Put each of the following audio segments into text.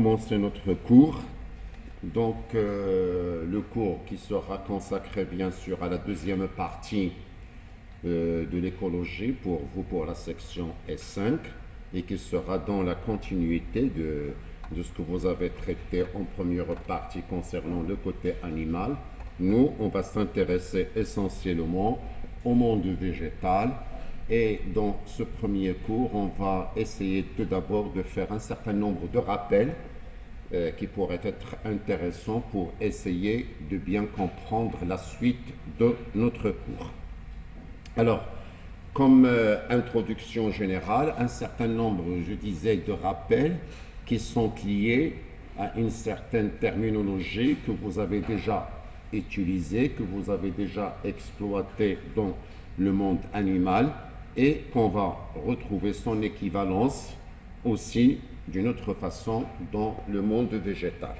commencer notre cours. Donc, le cours qui sera consacré bien sûr à la deuxième partie de l'écologie pour vous, pour la section S5, et qui sera dans la continuité de ce que vous avez traité en première partie concernant le côté animal. Nous, on va s'intéresser essentiellement au monde végétal. Et dans ce premier cours, on va essayer tout d'abord de faire un certain nombre de rappels qui pourraient être intéressants pour essayer de bien comprendre la suite de notre cours. Alors, comme introduction générale, un certain nombre, je disais, de rappels qui sont liés à une certaine terminologie que vous avez déjà utilisée, que vous avez déjà exploitée dans le monde animal, et qu'on va retrouver son équivalence aussi d'une autre façon dans le monde végétal.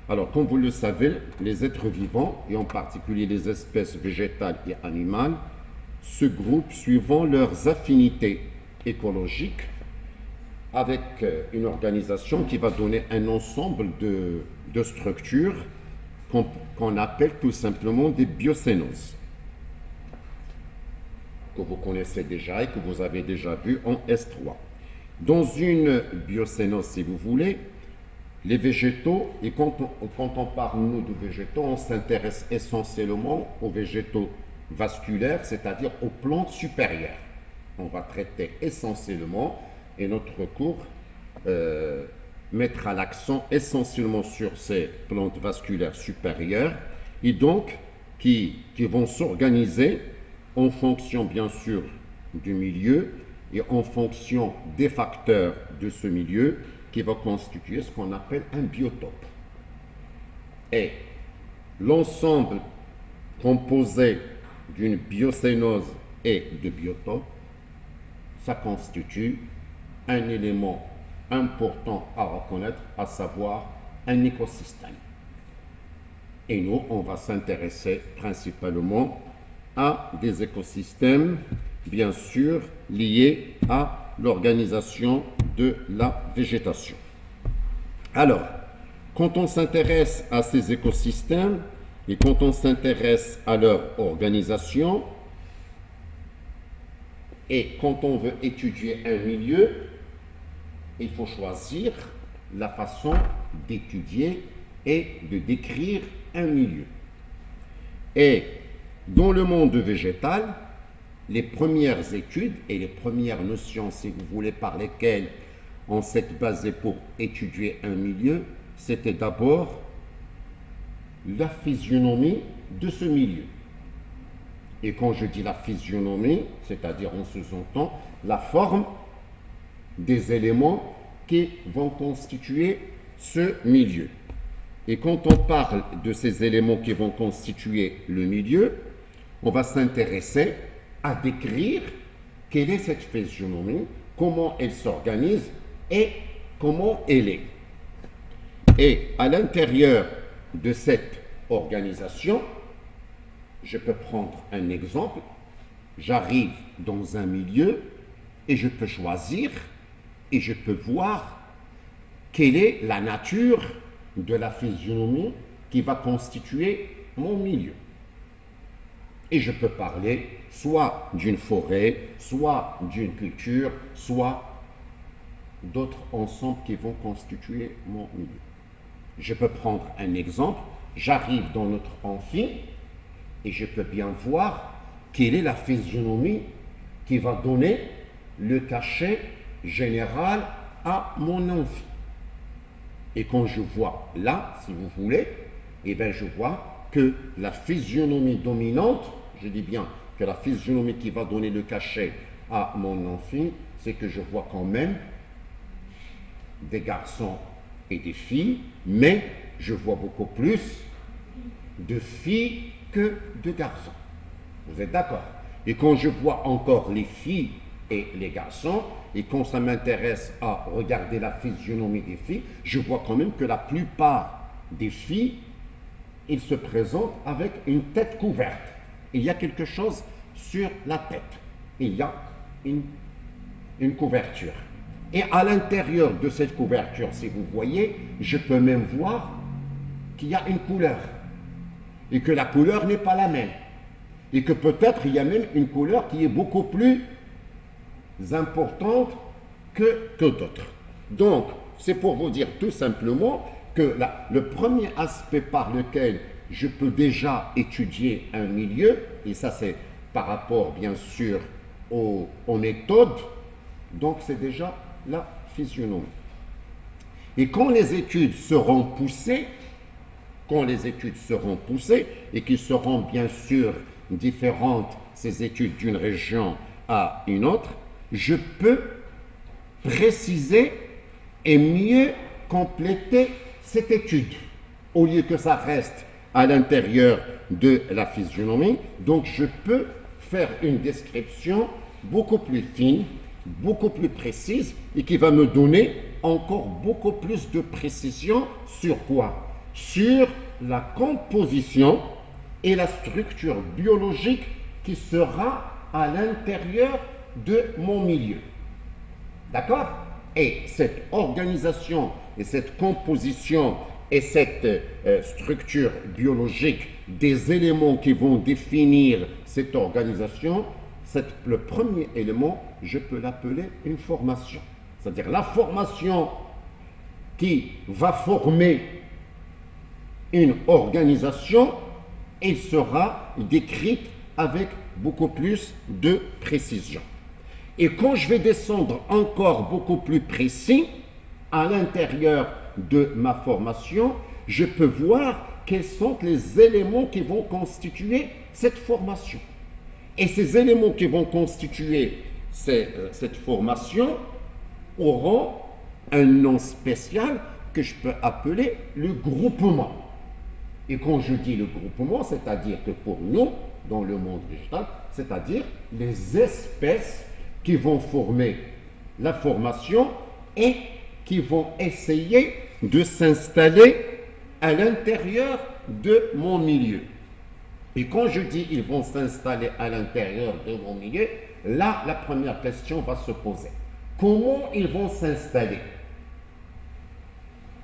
Alors, comme vous le savez, les êtres vivants, et en particulier les espèces végétales et animales, se groupent suivant leurs affinités écologiques avec une organisation qui va donner un ensemble de structures qu'on appelle tout simplement des biocénoses, que vous connaissez déjà et que vous avez déjà vu en S3. Dans une biocénose, si vous voulez, les végétaux, et quand on parle, nous, de végétaux, on s'intéresse essentiellement aux végétaux vasculaires, c'est-à-dire aux plantes supérieures. On va traiter essentiellement, et notre cours mettra l'accent essentiellement sur ces plantes vasculaires supérieures, et donc qui vont s'organiser en fonction bien sûr du milieu et en fonction des facteurs de ce milieu qui va constituer ce qu'on appelle un biotope. Et l'ensemble composé d'une biocénose et de biotope, ça constitue un élément important à reconnaître, à savoir un écosystème. Et nous, on va s'intéresser principalement à des écosystèmes, bien sûr, liés à l'organisation de la végétation. Alors, quand on s'intéresse à ces écosystèmes et quand on s'intéresse à leur organisation, et quand on veut étudier un milieu, il faut choisir la façon d'étudier et de décrire un milieu. Et dans le monde végétal, les premières études et les premières notions, si vous voulez, par lesquelles on s'est basé pour étudier un milieu, c'était d'abord la physionomie de ce milieu. Et quand je dis la physionomie, c'est-à-dire en sous-entend la forme des éléments qui vont constituer ce milieu. Et quand on parle de ces éléments qui vont constituer le milieu, on va s'intéresser à décrire quelle est cette physionomie, comment elle s'organise et comment elle est. Et à l'intérieur de cette organisation, je peux prendre un exemple. J'arrive dans un milieu et je peux choisir et je peux voir quelle est la nature de la physionomie qui va constituer mon milieu. Et je peux parler soit d'une forêt, soit d'une culture, soit d'autres ensembles qui vont constituer mon milieu. Je peux prendre un exemple. J'arrive dans notre amphi et je peux bien voir quelle est la physionomie qui va donner le cachet général à mon amphi. Et quand je vois là, si vous voulez, eh bien je vois que la physionomie dominante, je dis bien que la physionomie qui va donner le cachet à mon amphi, c'est que je vois quand même des garçons et des filles, mais je vois beaucoup plus de filles que de garçons. Vous êtes d'accord? Et quand je vois encore les filles et les garçons, et quand ça m'intéresse à regarder la physionomie des filles, je vois quand même que la plupart des filles, ils se présentent avec une tête couverte. Il y a quelque chose sur la tête. Il y a une couverture. Et à l'intérieur de cette couverture, si vous voyez, je peux même voir qu'il y a une couleur. Et que la couleur n'est pas la même. Et que peut-être il y a même une couleur qui est beaucoup plus importante que d'autres. Donc, c'est pour vous dire tout simplement que le premier aspect par lequel je peux déjà étudier un milieu, et ça c'est par rapport bien sûr aux méthodes, donc c'est déjà la physionomie. Et quand les études seront poussées, et qui seront bien sûr différentes, ces études d'une région à une autre, je peux préciser et mieux compléter cette étude, au lieu que ça reste à l'intérieur de la physionomie. Donc je peux faire une description beaucoup plus fine, beaucoup plus précise, et qui va me donner encore beaucoup plus de précision sur quoi? Sur la composition et la structure biologique qui sera à l'intérieur de mon milieu. D'accord? Et cette organisation et cette composition et cette structure biologique des éléments qui vont définir cette organisation, le premier élément, je peux l'appeler une formation. C'est-à-dire la formation qui va former une organisation, elle sera décrite avec beaucoup plus de précision. Et quand je vais descendre encore beaucoup plus précis à l'intérieur de ma formation, je peux voir quels sont les éléments qui vont constituer cette formation. Et ces éléments qui vont constituer cette formation auront un nom spécial que je peux appeler le groupement. Et quand je dis le groupement, c'est-à-dire que pour nous, dans le monde végétal, c'est-à-dire les espèces qui vont former la formation et qui vont essayer de s'installer à l'intérieur de mon milieu. Et quand je dis ils vont s'installer à l'intérieur de mon milieu, là, la première question va se poser. Comment ils vont s'installer?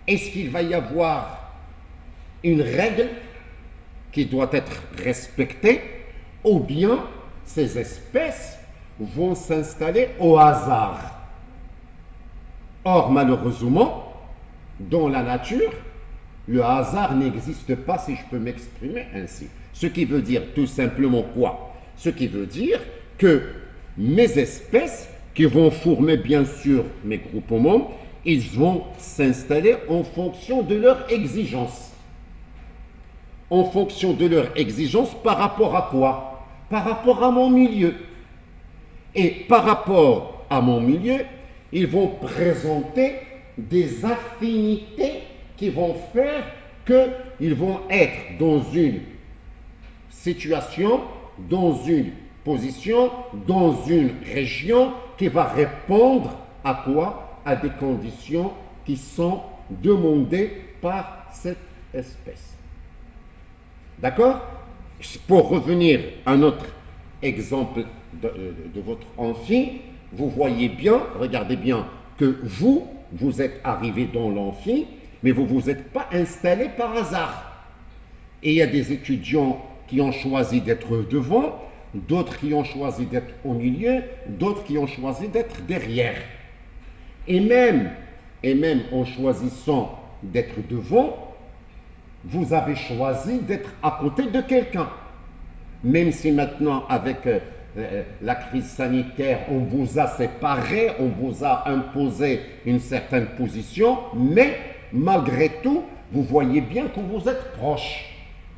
Est-ce qu'il va y avoir une règle qui doit être respectée, ou bien ces espèces vont s'installer au hasard? Or, malheureusement, dans la nature, le hasard n'existe pas, si je peux m'exprimer ainsi. Ce qui veut dire tout simplement quoi? Ce qui veut dire que mes espèces, qui vont former bien sûr mes groupements, ils vont s'installer en fonction de leur exigence. En fonction de leur exigence par rapport à quoi? Par rapport à mon milieu. Et par rapport à mon milieu, ils vont présenter des affinités qui vont faire qu'ils vont être dans une situation, dans une position, dans une région qui va répondre à quoi? À des conditions qui sont demandées par cette espèce. D'accord? Pour revenir à notre exemple de votre amphi, vous voyez bien, regardez bien, que vous êtes arrivé dans l'amphi, mais vous ne vous êtes pas installé par hasard. Et il y a des étudiants qui ont choisi d'être devant, d'autres qui ont choisi d'être au milieu, d'autres qui ont choisi d'être derrière. Et même en choisissant d'être devant, vous avez choisi d'être à côté de quelqu'un. Même si maintenant, avec la crise sanitaire, on vous a séparé, on vous a imposé une certaine position, mais malgré tout, vous voyez bien que vous êtes proches.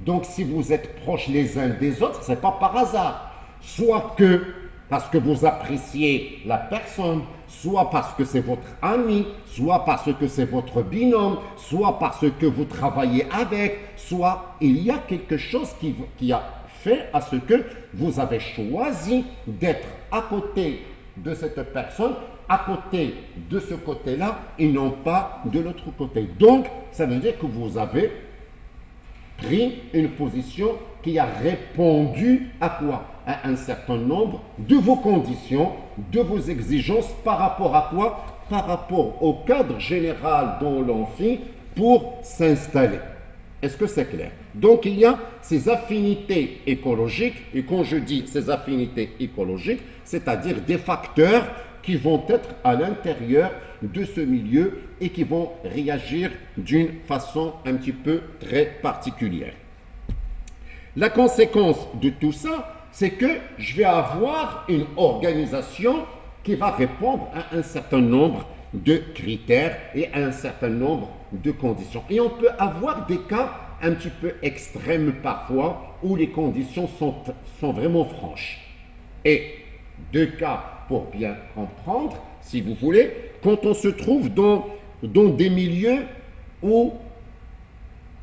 Donc si vous êtes proches les uns des autres, ce n'est pas par hasard. Soit que parce que vous appréciez la personne, soit parce que c'est votre ami, soit parce que c'est votre binôme, soit parce que vous travaillez avec, soit il y a quelque chose qui a fait à ce que vous avez choisi d'être à côté de cette personne, à côté de ce côté-là, et non pas de l'autre côté. Donc, ça veut dire que vous avez pris une position qui a répondu à quoi? À un certain nombre de vos conditions, de vos exigences, par rapport à quoi? par rapport au cadre général dont l'on fait pour s'installer. Est-ce que c'est clair? Donc il y a ces affinités écologiques, et quand je dis ces affinités écologiques, c'est-à-dire des facteurs qui vont être à l'intérieur de ce milieu et qui vont réagir d'une façon un petit peu très particulière. La conséquence de tout ça, c'est que je vais avoir une organisation qui va répondre à un certain nombre de critères et à un certain nombre de conditions. Et on peut avoir des cas un petit peu extrêmes parfois où les conditions sont vraiment franches. Et deux cas pour bien comprendre, si vous voulez, quand on se trouve dans des milieux où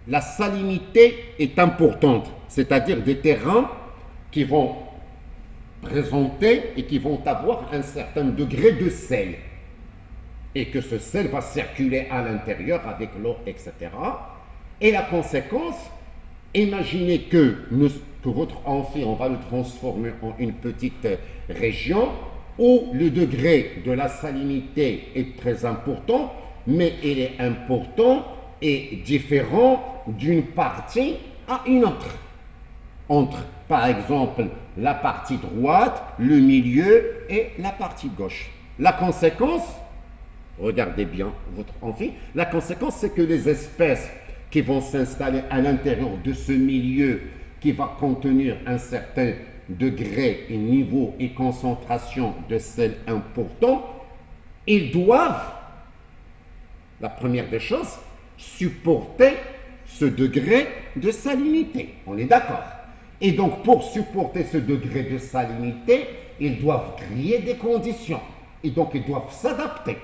la salinité est importante, c'est-à-dire des terrains qui vont présenter et qui vont avoir un certain degré de sel, et que ce sel va circuler à l'intérieur avec l'eau, etc. Et la conséquence, imaginez que votre amphi, on va le transformer en une petite région où le degré de la salinité est très important, mais il est important et différent d'une partie à une autre. Entre, par exemple, la partie droite, le milieu et la partie gauche. La conséquence, regardez bien votre amphi, la conséquence c'est que les espèces qui vont s'installer à l'intérieur de ce milieu qui va contenir un certain degré et niveau et concentration de sel important, ils doivent, la première des choses, supporter ce degré de salinité. On est d'accord? Et donc, pour supporter ce degré de salinité, ils doivent créer des conditions. Et donc, ils doivent s'adapter.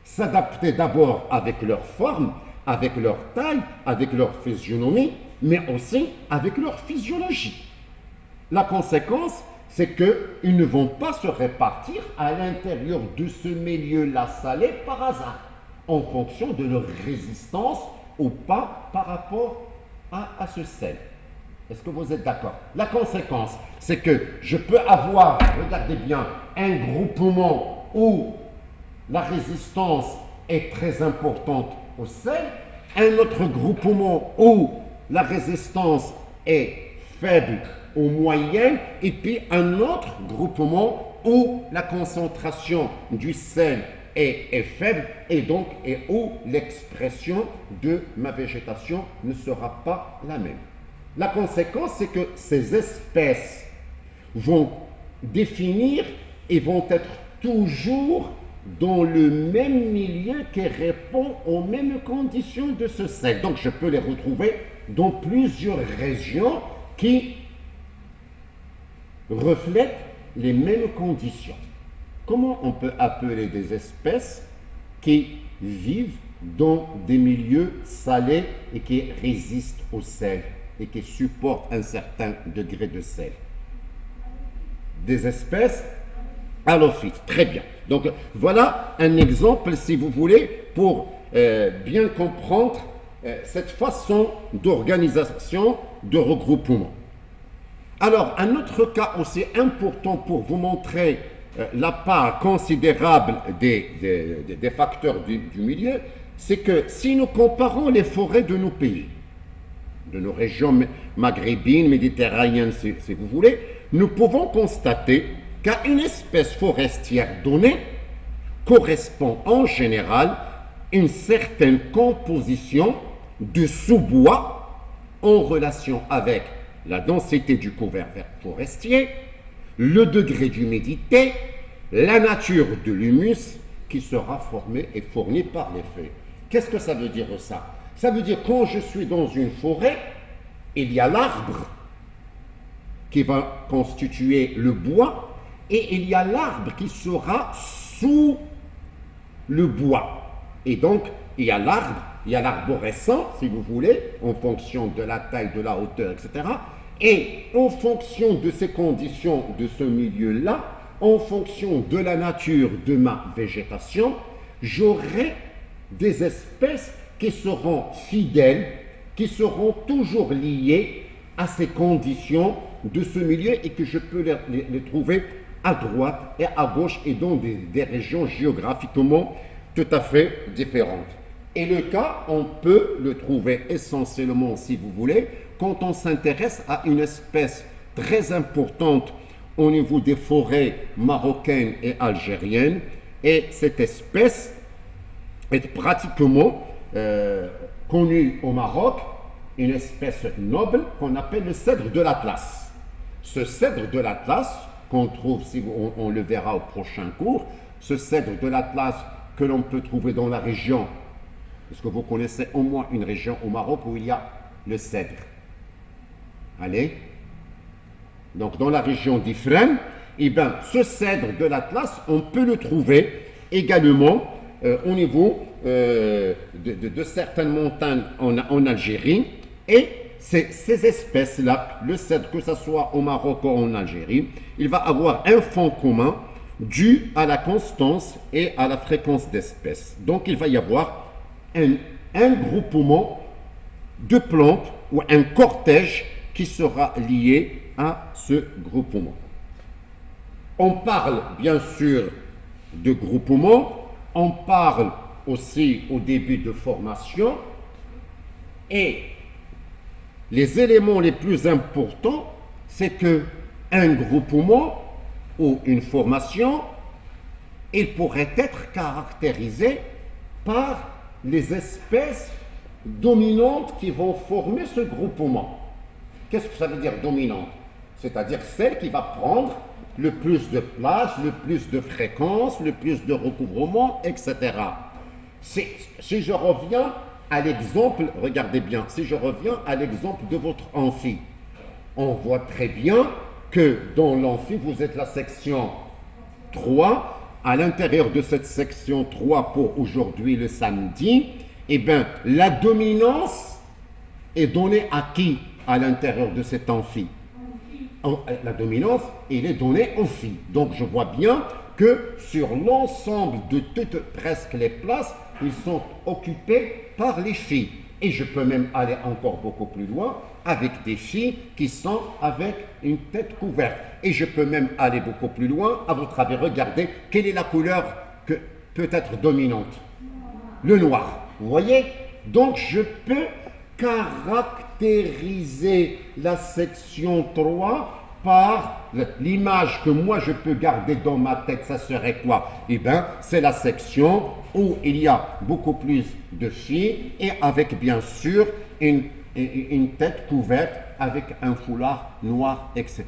S'adapter d'abord avec leur forme, avec leur taille, avec leur physionomie, mais aussi avec leur physiologie. La conséquence, c'est qu'ils ne vont pas se répartir à l'intérieur de ce milieu-là salé par hasard, en fonction de leur résistance ou pas par rapport à ce sel. Est-ce que vous êtes d'accord? La conséquence, c'est que je peux avoir, regardez bien, un groupement où la résistance est très importante au sel, un autre groupement où la résistance est faible ou moyenne, et puis un autre groupement où la concentration du sel est faible et donc où l'expression de ma végétation ne sera pas la même. La conséquence, c'est que ces espèces vont définir et vont être toujours dans le même milieu qui répond aux mêmes conditions de ce sel. Donc, je peux les retrouver dans plusieurs régions qui reflètent les mêmes conditions. Comment on peut appeler des espèces qui vivent dans des milieux salés et qui résistent au sel et qui supportent un certain degré de sel? Des espèces halophytes. Très bien. Donc voilà un exemple, si vous voulez, pour bien comprendre cette façon d'organisation, de regroupement. Alors, un autre cas aussi important pour vous montrer la part considérable des facteurs du milieu, c'est que si nous comparons les forêts de nos pays, de nos régions maghrébines, méditerranéennes, si vous voulez, nous pouvons constater qu'à une espèce forestière donnée correspond en général une certaine composition de sous-bois en relation avec la densité du couvert forestier, le degré d'humidité, la nature de l'humus qui sera formé et fourni par les feuilles. Qu'est-ce que ça veut dire ça? Ça veut dire quand je suis dans une forêt, il y a l'arbre qui va constituer le bois et il y a l'arbre qui sera sous le bois. Et donc, il y a l'arbre, il y a l'arborescent, si vous voulez, en fonction de la taille, de la hauteur, etc. Et en fonction de ces conditions, de ce milieu-là, en fonction de la nature de ma végétation, j'aurai des espèces qui seront fidèles, qui seront toujours liées à ces conditions de ce milieu et que je peux les trouver à droite et à gauche et dans des régions géographiquement tout à fait différentes. Et le cas, on peut le trouver essentiellement, si vous voulez, quand on s'intéresse à une espèce très importante au niveau des forêts marocaines et algériennes. Et cette espèce est pratiquement connue au Maroc, une espèce noble qu'on appelle le cèdre de l'Atlas. Ce cèdre de l'Atlas, qu'on trouve, si on le verra au prochain cours, ce cèdre de l'Atlas que l'on peut trouver dans la région, est-ce que vous connaissez au moins une région au Maroc où il y a le cèdre? Allez. Donc dans la région d'Ifrane, eh bien, ce cèdre de l'Atlas, on peut le trouver également au niveau de certaines montagnes en Algérie. Et ces espèces-là, le cèdre, que ce soit au Maroc ou en Algérie, il va avoir un fond commun dû à la constance et à la fréquence d'espèces. Donc il va y avoir un groupement de plantes ou un cortège qui sera lié à ce groupement. On parle bien sûr de groupement, on parle aussi au début de formation, et les éléments les plus importants, c'est que un groupement ou une formation, il pourrait être caractérisé par les espèces dominantes qui vont former ce groupement. Qu'est-ce que ça veut dire dominante? C'est-à-dire celle qui va prendre le plus de place, le plus de fréquence, le plus de recouvrement, etc. Si je reviens à l'exemple, regardez bien, si je reviens à l'exemple de votre amphi, on voit très bien que dans l'amphi, vous êtes la section 3. À l'intérieur de cette section 3 pour aujourd'hui, le samedi, eh bien, la dominance est donnée à qui à l'intérieur de cet amphi? La dominance, elle est donnée aux filles. Donc, je vois bien que sur l'ensemble de toutes presque les places, ils sont occupés par les filles. Et je peux même aller encore beaucoup plus loin avec des filles qui sont avec une tête couverte. Et je peux même aller beaucoup plus loin. À votre avis, regardez, quelle est la couleur que peut être dominante? Le noir. Vous voyez? Donc, je peux caractériser la section 3 par l'image que moi je peux garder dans ma tête. Ça serait quoi? Eh bien, c'est la section où il y a beaucoup plus de filles et avec bien sûr une tête couverte avec un foulard noir, etc.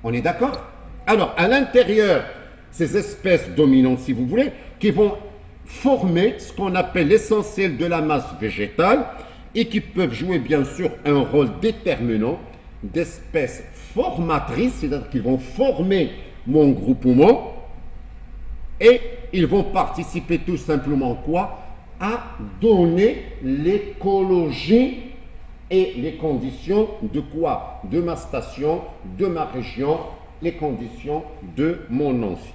On est d'accord? Alors, à l'intérieur, ces espèces dominantes, si vous voulez, qui vont former ce qu'on appelle l'essentiel de la masse végétale et qui peuvent jouer bien sûr un rôle déterminant d'espèces formatrices, c'est-à-dire qu'ils vont former mon groupement et ils vont participer tout simplement quoi? À donner l'écologie et les conditions de quoi? De ma station, de ma région, les conditions de mon amphi.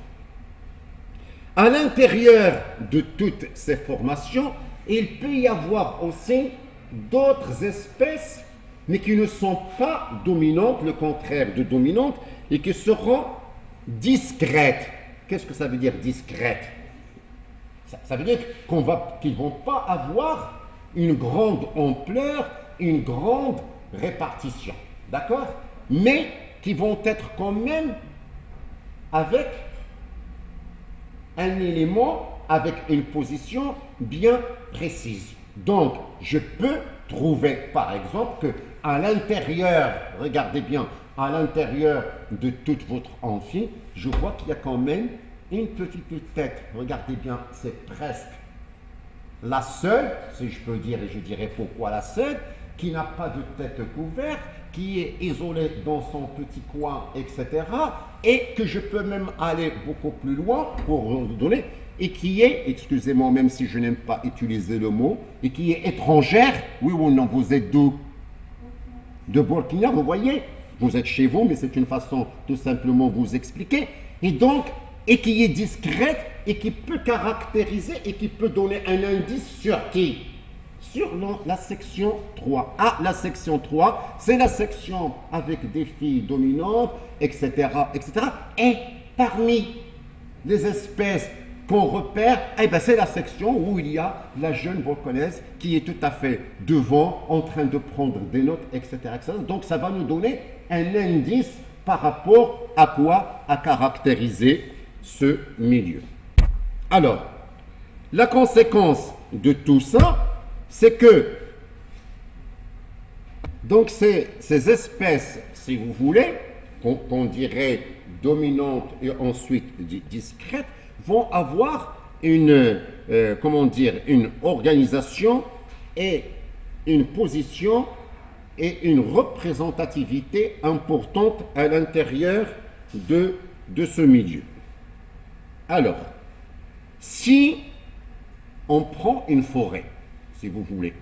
À l'intérieur de toutes ces formations, il peut y avoir aussi d'autres espèces, mais qui ne sont pas dominantes, le contraire de dominantes, et qui seront discrètes. Qu'est-ce que ça veut dire discrète? Ça veut dire qu'ils ne vont pas avoir une grande ampleur, une grande répartition, d'accord? Mais qui vont être quand même avec un élément, avec une position bien précise. Donc, je peux trouver, par exemple, que à l'intérieur, regardez bien, à l'intérieur de toute votre amphi, je vois qu'il y a quand même une petite tête. Regardez bien, c'est presque la seule, si je peux dire, et je dirais pourquoi la seule, qui n'a pas de tête couverte, qui est isolée dans son petit coin, etc. Et que je peux même aller beaucoup plus loin pour vous donner, et qui est, excusez-moi même si je n'aime pas utiliser le mot, et qui est étrangère. Oui ou non, vous êtes d'où? De Burkina, vous voyez? Vous êtes chez vous, mais c'est une façon tout simplement vous expliquer. Et donc, et qui est discrète, et qui peut caractériser, et qui peut donner un indice sur qui? Sur la section 3. Ah, la section 3, c'est la section avec des filles dominantes, etc., etc. Et parmi les espèces qu'on repère, eh ben c'est la section où il y a la jeune vocalise qui est tout à fait devant, en train de prendre des notes, etc., etc. Donc ça va nous donner un indice par rapport à quoi? À caractériser ce milieu. Alors, la conséquence de tout ça, c'est que donc ces espèces, si vous voulez, qu'on dirait dominantes et ensuite discrètes, vont avoir une, une organisation et une position et une représentativité importante à l'intérieur de ce milieu. Alors, si on prend une forêt, si vous voulez,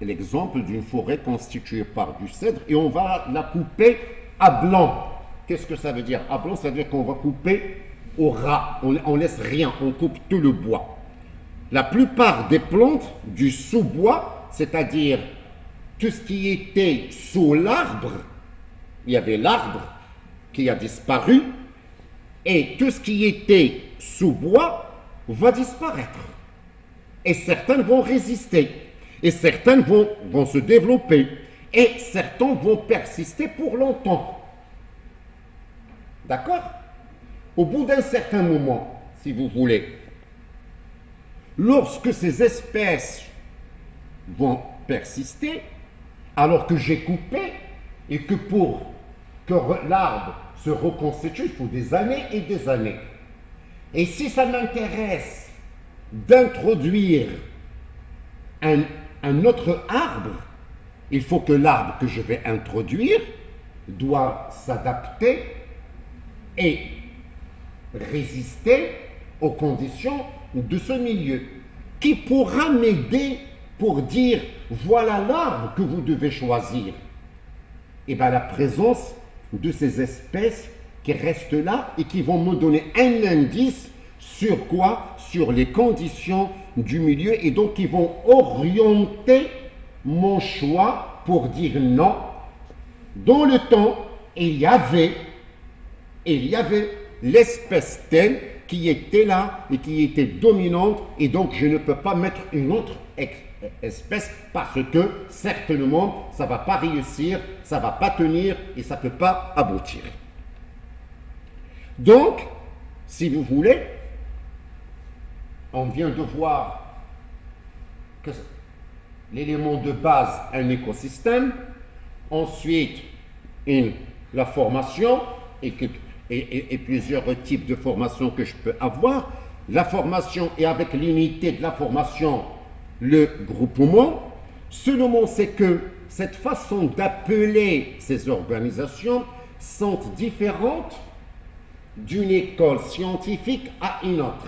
l'exemple d'une forêt constituée par du cèdre, et on va la couper à blanc. Qu'est-ce que ça veut dire? À blanc, ça veut dire qu'on va couper au ras, on laisse rien, on coupe tout le bois. La plupart des plantes du sous-bois, c'est-à-dire tout ce qui était sous l'arbre, il y avait l'arbre qui a disparu, et tout ce qui était sous bois va disparaître. Et certaines vont résister, et certaines vont se développer, et certains vont persister pour longtemps. D'accord? Au bout d'un certain moment, si vous voulez, lorsque ces espèces vont persister, alors que j'ai coupé, et que pour que l'arbre se reconstitue, il faut des années et des années. Et si ça m'intéresse d'introduire un autre arbre, il faut que l'arbre que je vais introduire doit s'adapter et résister aux conditions de ce milieu. Qui pourra m'aider pour dire voilà l'arbre que vous devez choisir? Et bien la présence de ces espèces qui restent là et qui vont me donner un indice sur quoi? Sur les conditions du milieu, et donc qui vont orienter mon choix pour dire non. Dans le temps, il y avait l'espèce telle qui était là et qui était dominante, et donc je ne peux pas mettre une autre espèce parce que certainement ça ne va pas réussir, ça ne va pas tenir et ça ne peut pas aboutir. Donc, si vous voulez, on vient de voir que l'élément de base, un écosystème, ensuite la formation et plusieurs types de formation que je peux avoir. La formation, et avec l'unité de la formation, le groupement. Seulement, c'est que cette façon d'appeler ces organisations sont différentes d'une école scientifique à une autre,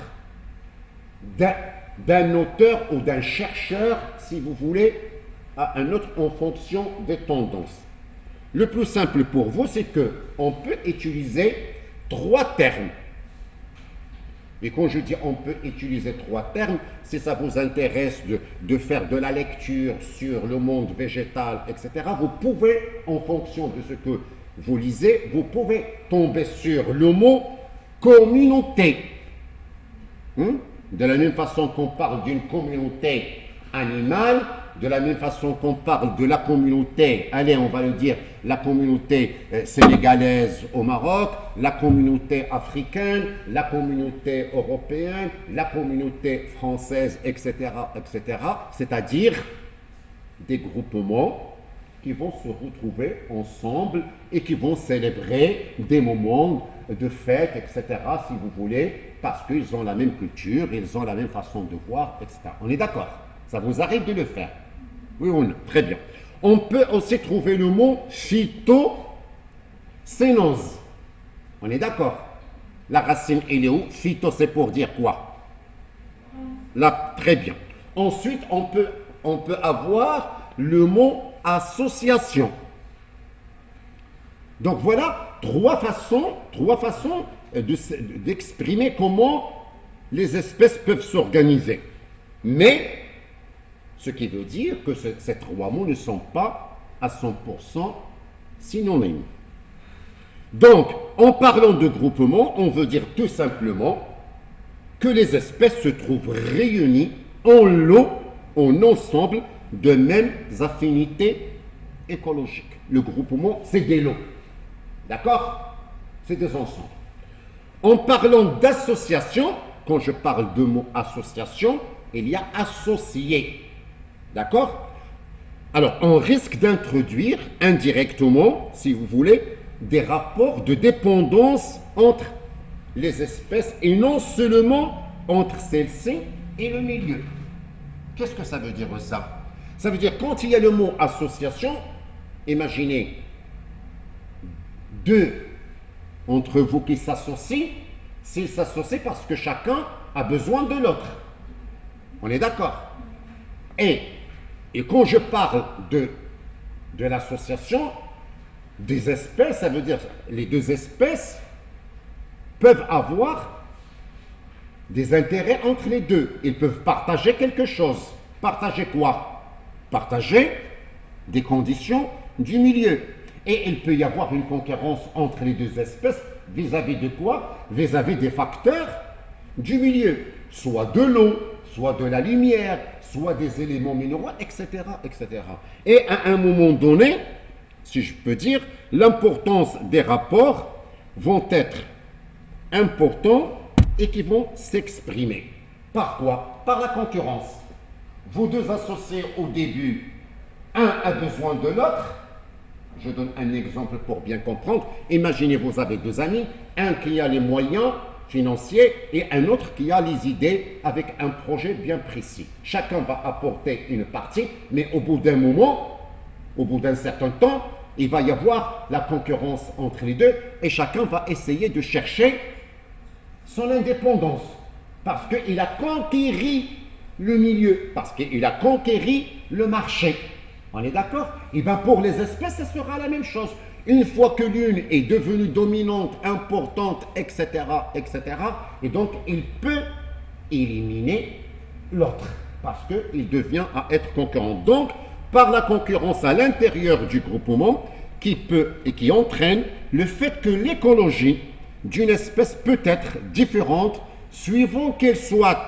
d'un auteur ou d'un chercheur, si vous voulez, à un autre en fonction des tendances. Le plus simple pour vous, c'est qu'on peut utiliser 3 termes. Et quand je dis on peut utiliser 3 termes, si ça vous intéresse de faire de la lecture sur le monde végétal, etc., vous pouvez, en fonction de ce que vous lisez, vous pouvez tomber sur le mot communauté. De la même façon qu'on parle d'une communauté animale, de la même façon qu'on parle de la communauté, allez, on va le dire, la communauté sénégalaise au Maroc, la communauté africaine, la communauté européenne, la communauté française, etc., etc., c'est-à-dire des groupements qui vont se retrouver ensemble et qui vont célébrer des moments de fête, etc., si vous voulez, parce qu'ils ont la même culture, ils ont la même façon de voir, etc. On est d'accord? Ça vous arrive de le faire? Oui ou non? Très bien. On peut aussi trouver le mot phytocénose. On est d'accord? La racine, elle est où? Phyto, c'est pour dire quoi? Là, très bien. Ensuite, on peut avoir le mot association. Donc voilà 3 façons d'exprimer comment les espèces peuvent s'organiser. Mais ce qui veut dire que ces 3 mots ne sont pas à 100% synonymes. Donc, en parlant de groupement, on veut dire tout simplement que les espèces se trouvent réunies en lot, en ensemble, de mêmes affinités écologiques. Le groupement, c'est des lots. D'accord? C'est des ensembles. En parlant d'association, quand je parle de mot association, il y a associé. D'accord? Alors, on risque d'introduire indirectement, si vous voulez, des rapports de dépendance entre les espèces et non seulement entre celles-ci et le milieu. Qu'est-ce que ça veut dire ça? Ça veut dire quand il y a le mot association, imaginez deux entre vous qui s'associent, s'ils s'associent parce que chacun a besoin de l'autre. On est d'accord? Et quand je parle de l'association des espèces, ça veut dire les deux espèces peuvent avoir des intérêts entre les deux. Ils peuvent partager quelque chose. Partager quoi? Partager des conditions du milieu. Et il peut y avoir une concurrence entre les deux espèces vis-à-vis de quoi? Vis-à-vis des facteurs du milieu. Soit de l'eau, soit de la lumière, soit des éléments minéraux, etc., etc. Et à un moment donné, si je peux dire, l'importance des rapports vont être importants et qui vont s'exprimer. Par quoi? Par la concurrence. Vous deux associés au début, un a besoin de l'autre. Je donne un exemple pour bien comprendre. Imaginez, vous avez deux amis, un qui a les moyens financiers et un autre qui a les idées avec un projet bien précis. Chacun va apporter une partie, mais au bout d'un moment, au bout d'un certain temps, il va y avoir la concurrence entre les deux et chacun va essayer de chercher son indépendance parce qu'il a conquéri le milieu, parce qu'il a conquéri le marché. On est d'accord? Et bien pour les espèces, ça sera la même chose. Une fois que l'une est devenue dominante, importante, etc., etc., et donc il peut éliminer l'autre parce qu'il devient à être concurrent. Donc, par la concurrence à l'intérieur du groupement, qui peut et qui entraîne le fait que l'écologie d'une espèce peut être différente suivant qu'elle soit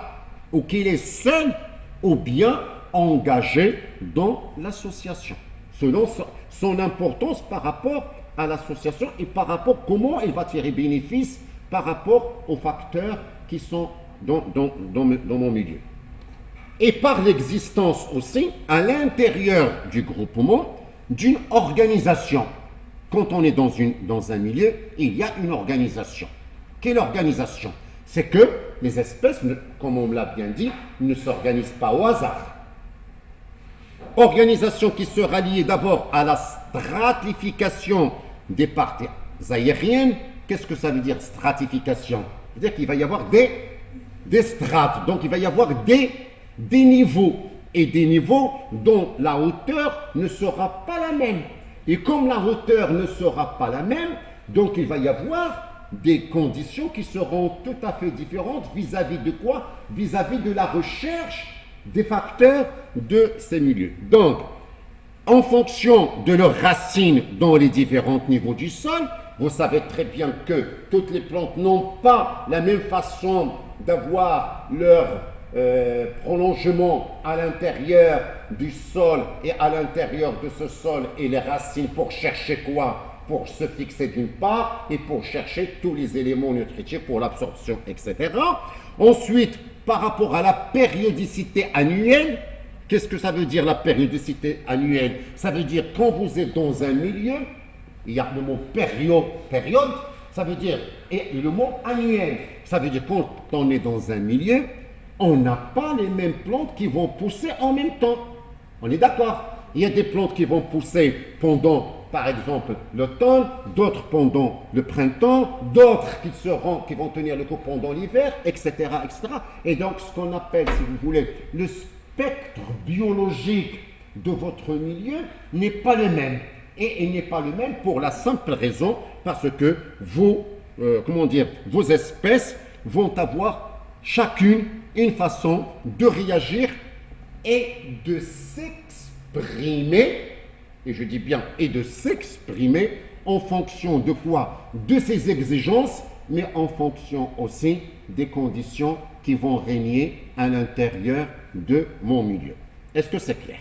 ou qu'il est seul ou bien engagé dans l'association, selon son importance par rapport à l'association et par rapport à comment elle va tirer bénéfice par rapport aux facteurs qui sont dans mon milieu. Et par l'existence aussi, à l'intérieur du groupement, d'une organisation. Quand on est dans un milieu, il y a une organisation. Quelle organisation? C'est que les espèces, comme on me l'a bien dit, ne s'organisent pas au hasard. Organisation qui sera liée d'abord à la stratification des parties aériennes. Qu'est-ce que ça veut dire stratification? C'est-à-dire qu'il va y avoir des strates, donc il va y avoir des niveaux, et des niveaux dont la hauteur ne sera pas la même. Et comme la hauteur ne sera pas la même, donc il va y avoir des conditions qui seront tout à fait différentes vis-à-vis de quoi? Vis-à-vis de la recherche des facteurs de ces milieux. Donc, en fonction de leurs racines dans les différents niveaux du sol, vous savez très bien que toutes les plantes n'ont pas la même façon d'avoir leur prolongement à l'intérieur du sol et à l'intérieur de ce sol et les racines pour chercher quoi? Pour se fixer d'une part et pour chercher tous les éléments nutritifs pour l'absorption, etc. Ensuite, par rapport à la périodicité annuelle, qu'est-ce que ça veut dire la périodicité annuelle? Ça veut dire quand vous êtes dans un milieu, il y a le mot période, ça veut dire, et le mot annuel, ça veut dire quand on est dans un milieu, on n'a pas les mêmes plantes qui vont pousser en même temps. On est d'accord? Il y a des plantes qui vont pousser pendant, par exemple, l'automne, d'autres pendant le printemps, d'autres qui vont tenir le coup pendant l'hiver, etc., etc. Et donc, ce qu'on appelle, si vous voulez, le spectre biologique de votre milieu n'est pas le même. Et il n'est pas le même pour la simple raison parce que vos espèces vont avoir chacune une façon de réagir et de s'exprimer, et je dis bien et de s'exprimer en fonction de quoi? De ses exigences, mais en fonction aussi des conditions qui vont régner à l'intérieur de mon milieu. Est-ce que c'est clair?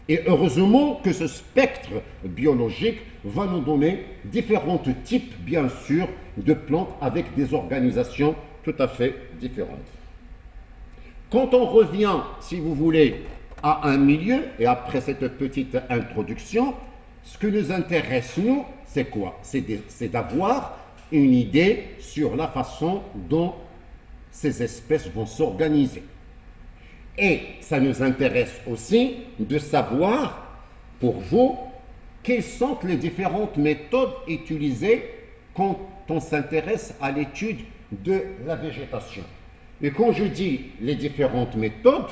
Et heureusement que ce spectre biologique va nous donner différents types, bien sûr, de plantes avec des organisations tout à fait différentes. Quand on revient, si vous voulez, à un milieu, et après cette petite introduction, ce que nous intéresse, nous, c'est quoi? C'est d'avoir une idée sur la façon dont ces espèces vont s'organiser. Et ça nous intéresse aussi de savoir, pour vous, quelles sont les différentes méthodes utilisées quand on s'intéresse à l'étude de la végétation. Et quand je dis les différentes méthodes,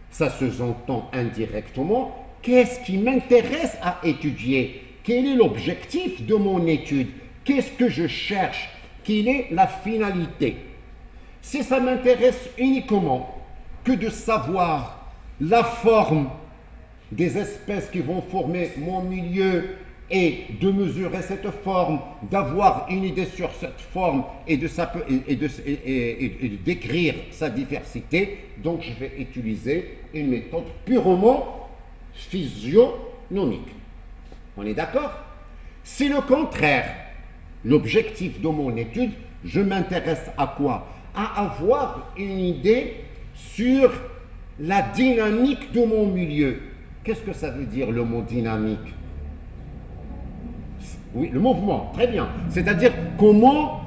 ça se entend indirectement. Qu'est-ce qui m'intéresse à étudier? Quel est l'objectif de mon étude? Qu'est-ce que je cherche? Quelle est la finalité? Si ça m'intéresse uniquement que de savoir la forme des espèces qui vont former mon milieu et de mesurer cette forme, d'avoir une idée sur cette forme et de décrire sa diversité, donc je vais utiliser une méthode purement physionomique. On est d'accord? Si le contraire, l'objectif de mon étude, je m'intéresse à quoi? À avoir une idée sur la dynamique de mon milieu. Qu'est-ce que ça veut dire le mot dynamique? Oui, le mouvement, très bien. C'est-à-dire comment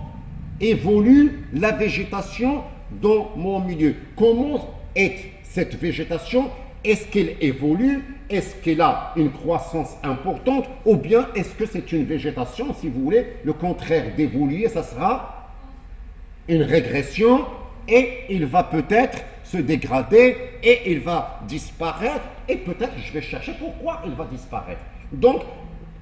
évolue la végétation dans mon milieu. Comment est cette végétation? Est-ce qu'elle évolue? Est-ce qu'elle a une croissance importante? Ou bien est-ce que c'est une végétation, si vous voulez, le contraire d'évoluer, ça sera une régression et il va peut-être se dégrader et il va disparaître et peut-être je vais chercher pourquoi il va disparaître. Donc,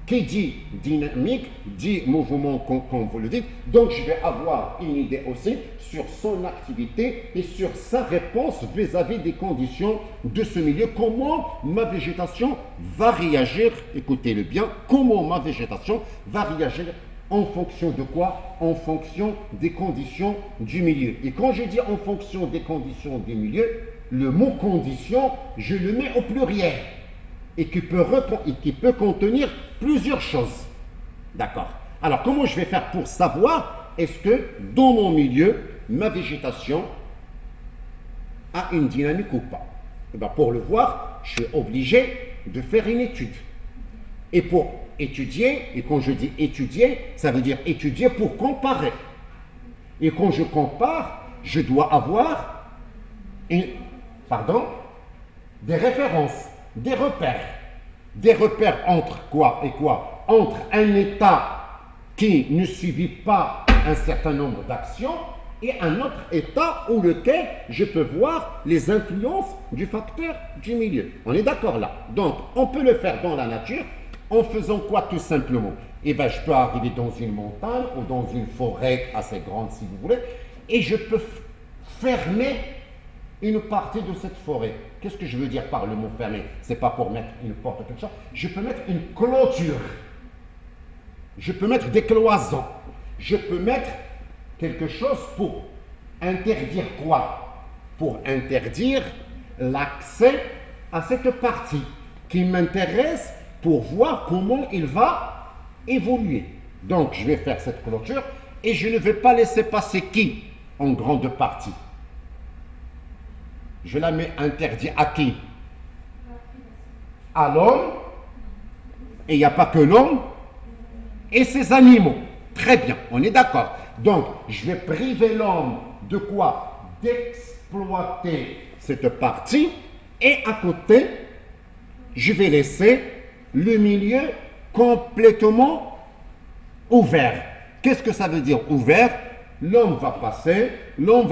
qui dit dynamique, dit mouvement comme vous le dites. Donc, je vais avoir une idée aussi sur son activité et sur sa réponse vis-à-vis des conditions de ce milieu. Comment ma végétation va réagir, écoutez-le bien, comment ma végétation va réagir en fonction de quoi? En fonction des conditions du milieu. Et quand je dis en fonction des conditions du milieu, le mot condition, je le mets au pluriel. Et qui peut contenir plusieurs choses. D'accord. Alors, comment je vais faire pour savoir est-ce que dans mon milieu, ma végétation a une dynamique ou pas? Et bien, pour le voir, je suis obligé de faire une étude. Et pour étudier, et quand je dis étudier, ça veut dire étudier pour comparer. Et quand je compare, je dois avoir des références. Des repères entre quoi et quoi? Entre un état qui ne subit pas un certain nombre d'actions et un autre état où lequel je peux voir les influences du facteur du milieu. On est d'accord là? Donc, on peut le faire dans la nature en faisant quoi tout simplement? Eh bien, je peux arriver dans une montagne ou dans une forêt assez grande si vous voulez et je peux fermer une partie de cette forêt. Qu'est-ce que je veux dire par le mot fermer? C'est pas pour mettre une porte ou quelque chose. Je peux mettre une clôture. Je peux mettre des cloisons. Je peux mettre quelque chose pour interdire quoi? Pour interdire l'accès à cette partie qui m'intéresse pour voir comment il va évoluer. Donc, je vais faire cette clôture et je ne vais pas laisser passer qui en grande partie? Je la mets interdit à qui? À l'homme. Et il n'y a pas que l'homme et ses animaux. Très bien, on est d'accord. Donc, je vais priver l'homme de quoi? D'exploiter cette partie. Et à côté, je vais laisser le milieu complètement ouvert. Qu'est-ce que ça veut dire ouvert? L'homme va passer, l'homme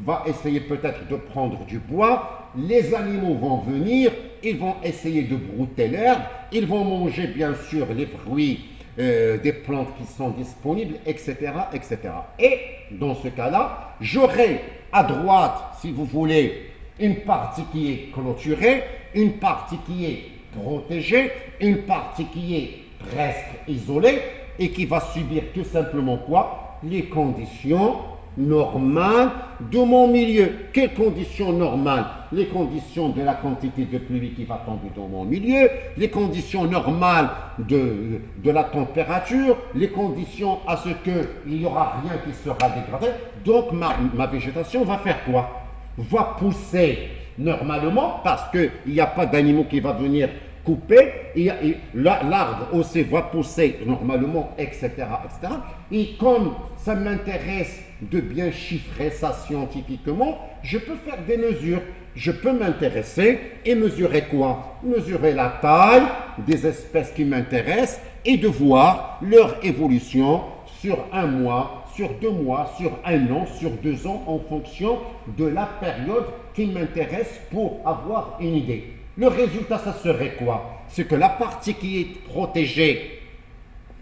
va essayer peut-être de prendre du bois, les animaux vont venir, ils vont essayer de brouter l'herbe, ils vont manger bien sûr les fruits des plantes qui sont disponibles, etc., etc. Et dans ce cas-là, j'aurai à droite, si vous voulez, une partie qui est clôturée, une partie qui est protégée, une partie qui est presque isolée et qui va subir tout simplement quoi? Les conditions normales de mon milieu. Quelles conditions normales? Les conditions de la quantité de pluie qui va tomber dans mon milieu, les conditions normales de la température, les conditions à ce qu'il n'y aura rien qui sera dégradé. Donc ma végétation va faire quoi? Va pousser normalement parce qu'il n'y a pas d'animaux qui va venir couper, et l'arbre aussi va pousser normalement, etc., etc. Et comme ça m'intéresse de bien chiffrer ça scientifiquement, je peux faire des mesures. Je peux m'intéresser et mesurer quoi? Mesurer la taille des espèces qui m'intéressent et de voir leur évolution sur un mois, sur 2 mois, sur 1 an, sur 2 ans, en fonction de la période qui m'intéresse pour avoir une idée. Le résultat, ça serait quoi? C'est que la partie qui est protégée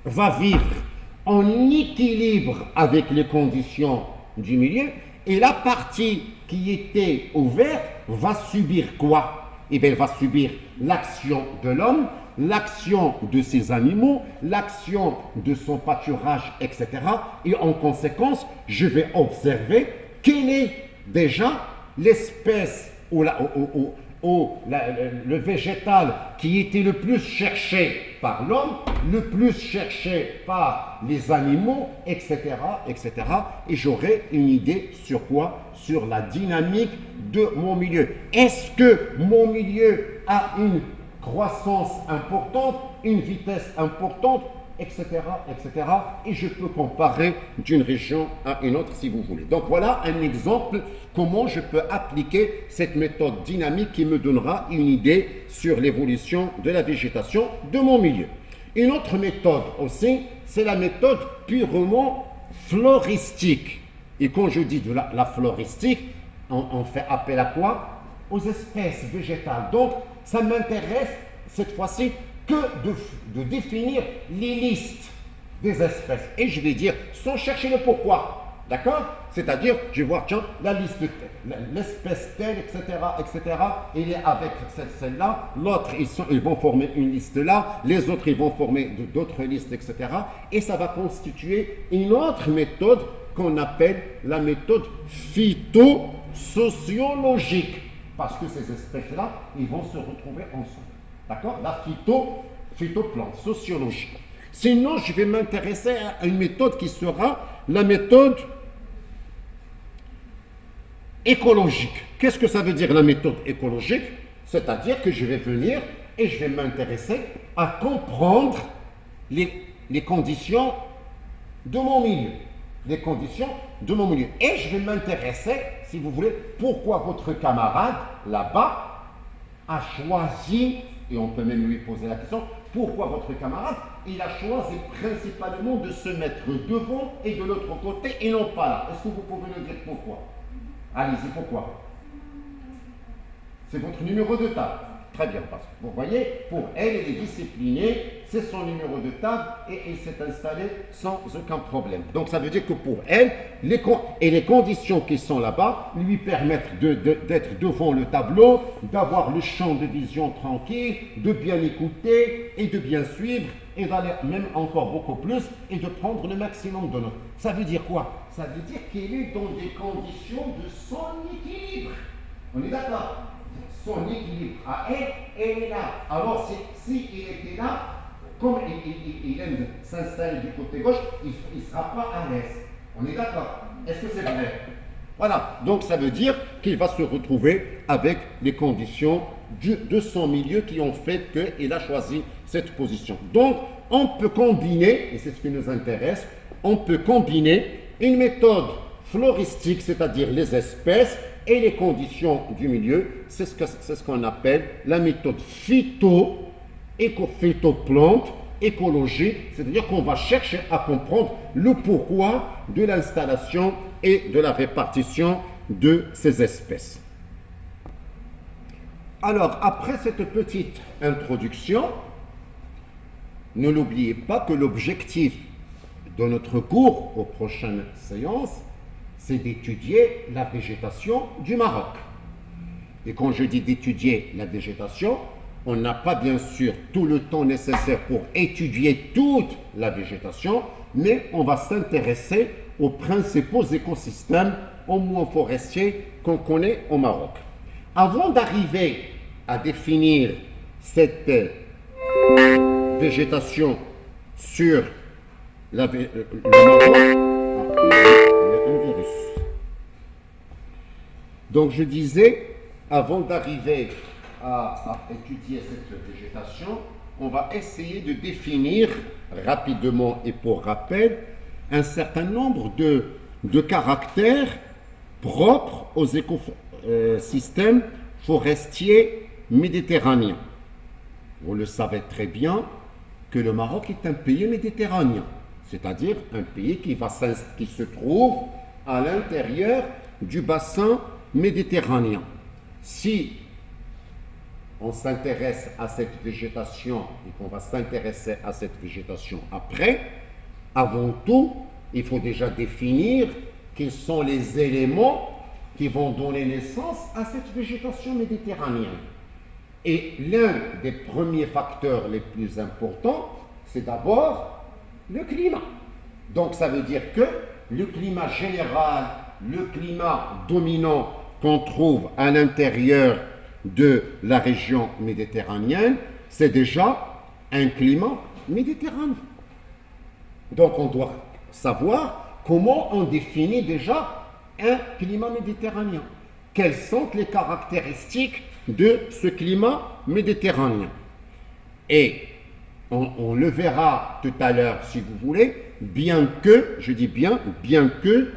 va vivre en équilibre avec les conditions du milieu et la partie qui était ouverte va subir quoi? Eh bien, elle va subir l'action de l'homme, l'action de ses animaux, l'action de son pâturage, etc. Et en conséquence, je vais observer quelle est déjà l'espèce ou le végétal qui était le plus cherché par l'homme, le plus cherché par les animaux, etc., etc. Et j'aurai une idée sur quoi? Sur la dynamique de mon milieu. Est-ce que mon milieu a une croissance importante, une vitesse importante, etc., etc. Et je peux comparer d'une région à une autre si vous voulez. Donc voilà un exemple comment je peux appliquer cette méthode dynamique qui me donnera une idée sur l'évolution de la végétation de mon milieu. Une autre méthode aussi, c'est la méthode purement floristique. Et quand je dis de la floristique, on fait appel à quoi? Aux espèces végétales. Donc ça m'intéresse cette fois-ci que de définir les listes des espèces. Et je vais dire, sans chercher le pourquoi, d'accord? C'est-à-dire, je vais voir, tiens, la liste, l'espèce telle, etc., etc., il est avec celle-là, l'autre, ils vont former une liste là, les autres, ils vont former d'autres listes, etc., et ça va constituer une autre méthode qu'on appelle la méthode phytosociologique, parce que ces espèces-là, ils vont se retrouver ensemble. D'accord? La phytoplante, sociologie. Sinon, je vais m'intéresser à une méthode qui sera la méthode écologique. Qu'est-ce que ça veut dire la méthode écologique? C'est-à-dire que je vais venir et je vais m'intéresser à comprendre les conditions de mon milieu. Les conditions de mon milieu. Et je vais m'intéresser, si vous voulez, pourquoi votre camarade là-bas a choisi, et on peut même lui poser la question, pourquoi votre camarade, il a choisi principalement de se mettre devant et de l'autre côté et non pas là. Est-ce que vous pouvez nous dire pourquoi? Allez-y, pourquoi? C'est votre numéro de table. Très bien, parce que vous voyez, pour elle, elle est disciplinée, c'est son numéro de table et elle s'est installée sans aucun problème. Donc ça veut dire que pour elle, les conditions qui sont là-bas lui permettent d'être devant le tableau, d'avoir le champ de vision tranquille, de bien écouter et de bien suivre et d'aller même encore beaucoup plus et de prendre le maximum de notes. Ça veut dire quoi? Ça veut dire qu'elle est dans des conditions de son équilibre. On est d'accord? Son équilibre à elle est là. Alors, si il était là, comme il aime s'installer du côté gauche, il ne sera pas à l'aise. On est d'accord? Est-ce que c'est vrai? Voilà. Donc, ça veut dire qu'il va se retrouver avec les conditions de son milieu qui ont fait qu'il a choisi cette position. Donc, on peut combiner, et c'est ce qui nous intéresse, on peut combiner une méthode floristique, c'est-à-dire les espèces, et les conditions du milieu, c'est ce qu'on appelle la méthode phytoplante, écologie, c'est-à-dire qu'on va chercher à comprendre le pourquoi de l'installation et de la répartition de ces espèces. Alors, après cette petite introduction, ne l'oubliez pas que l'objectif de notre cours aux prochaines séances, c'est d'étudier la végétation du Maroc. Et quand je dis d'étudier la végétation, on n'a pas bien sûr tout le temps nécessaire pour étudier toute la végétation, mais on va s'intéresser aux principaux écosystèmes, au moins forestiers, qu'on connaît au Maroc. Avant d'arriver à définir cette végétation sur le Maroc, il y a un virus. Donc je disais, avant d'arriver à étudier cette végétation, on va essayer de définir rapidement et pour rappel un certain nombre de caractères propres aux écosystèmes forestiers méditerranéens. Vous le savez très bien que le Maroc est un pays méditerranéen, c'est-à-dire un pays qui se trouve à l'intérieur du bassin méditerranéen. Si on s'intéresse à cette végétation et qu'on va s'intéresser à cette végétation après, avant tout, il faut déjà définir quels sont les éléments qui vont donner naissance à cette végétation méditerranéenne. Et l'un des premiers facteurs les plus importants, c'est d'abord le climat. Donc ça veut dire que le climat général, le climat dominant qu'on trouve à l'intérieur de la région méditerranéenne, c'est déjà un climat méditerranéen. Donc on doit savoir comment on définit déjà un climat méditerranéen. Quelles sont les caractéristiques de ce climat méditerranéen? Et on le verra tout à l'heure si vous voulez, bien que, je dis bien que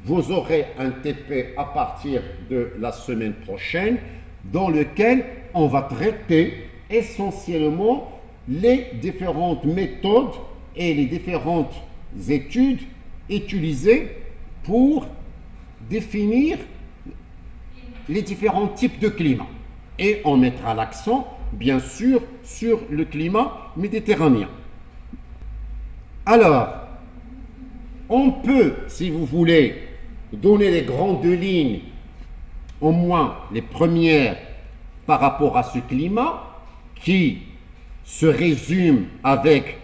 vous aurez un TP à partir de la semaine prochaine dans lequel on va traiter essentiellement les différentes méthodes et les différentes études utilisées pour définir les différents types de climat. Et on mettra l'accent, bien sûr, sur le climat méditerranéen. Alors, on peut, si vous voulez, donner les grandes lignes, au moins les premières, par rapport à ce climat, qui se résume avec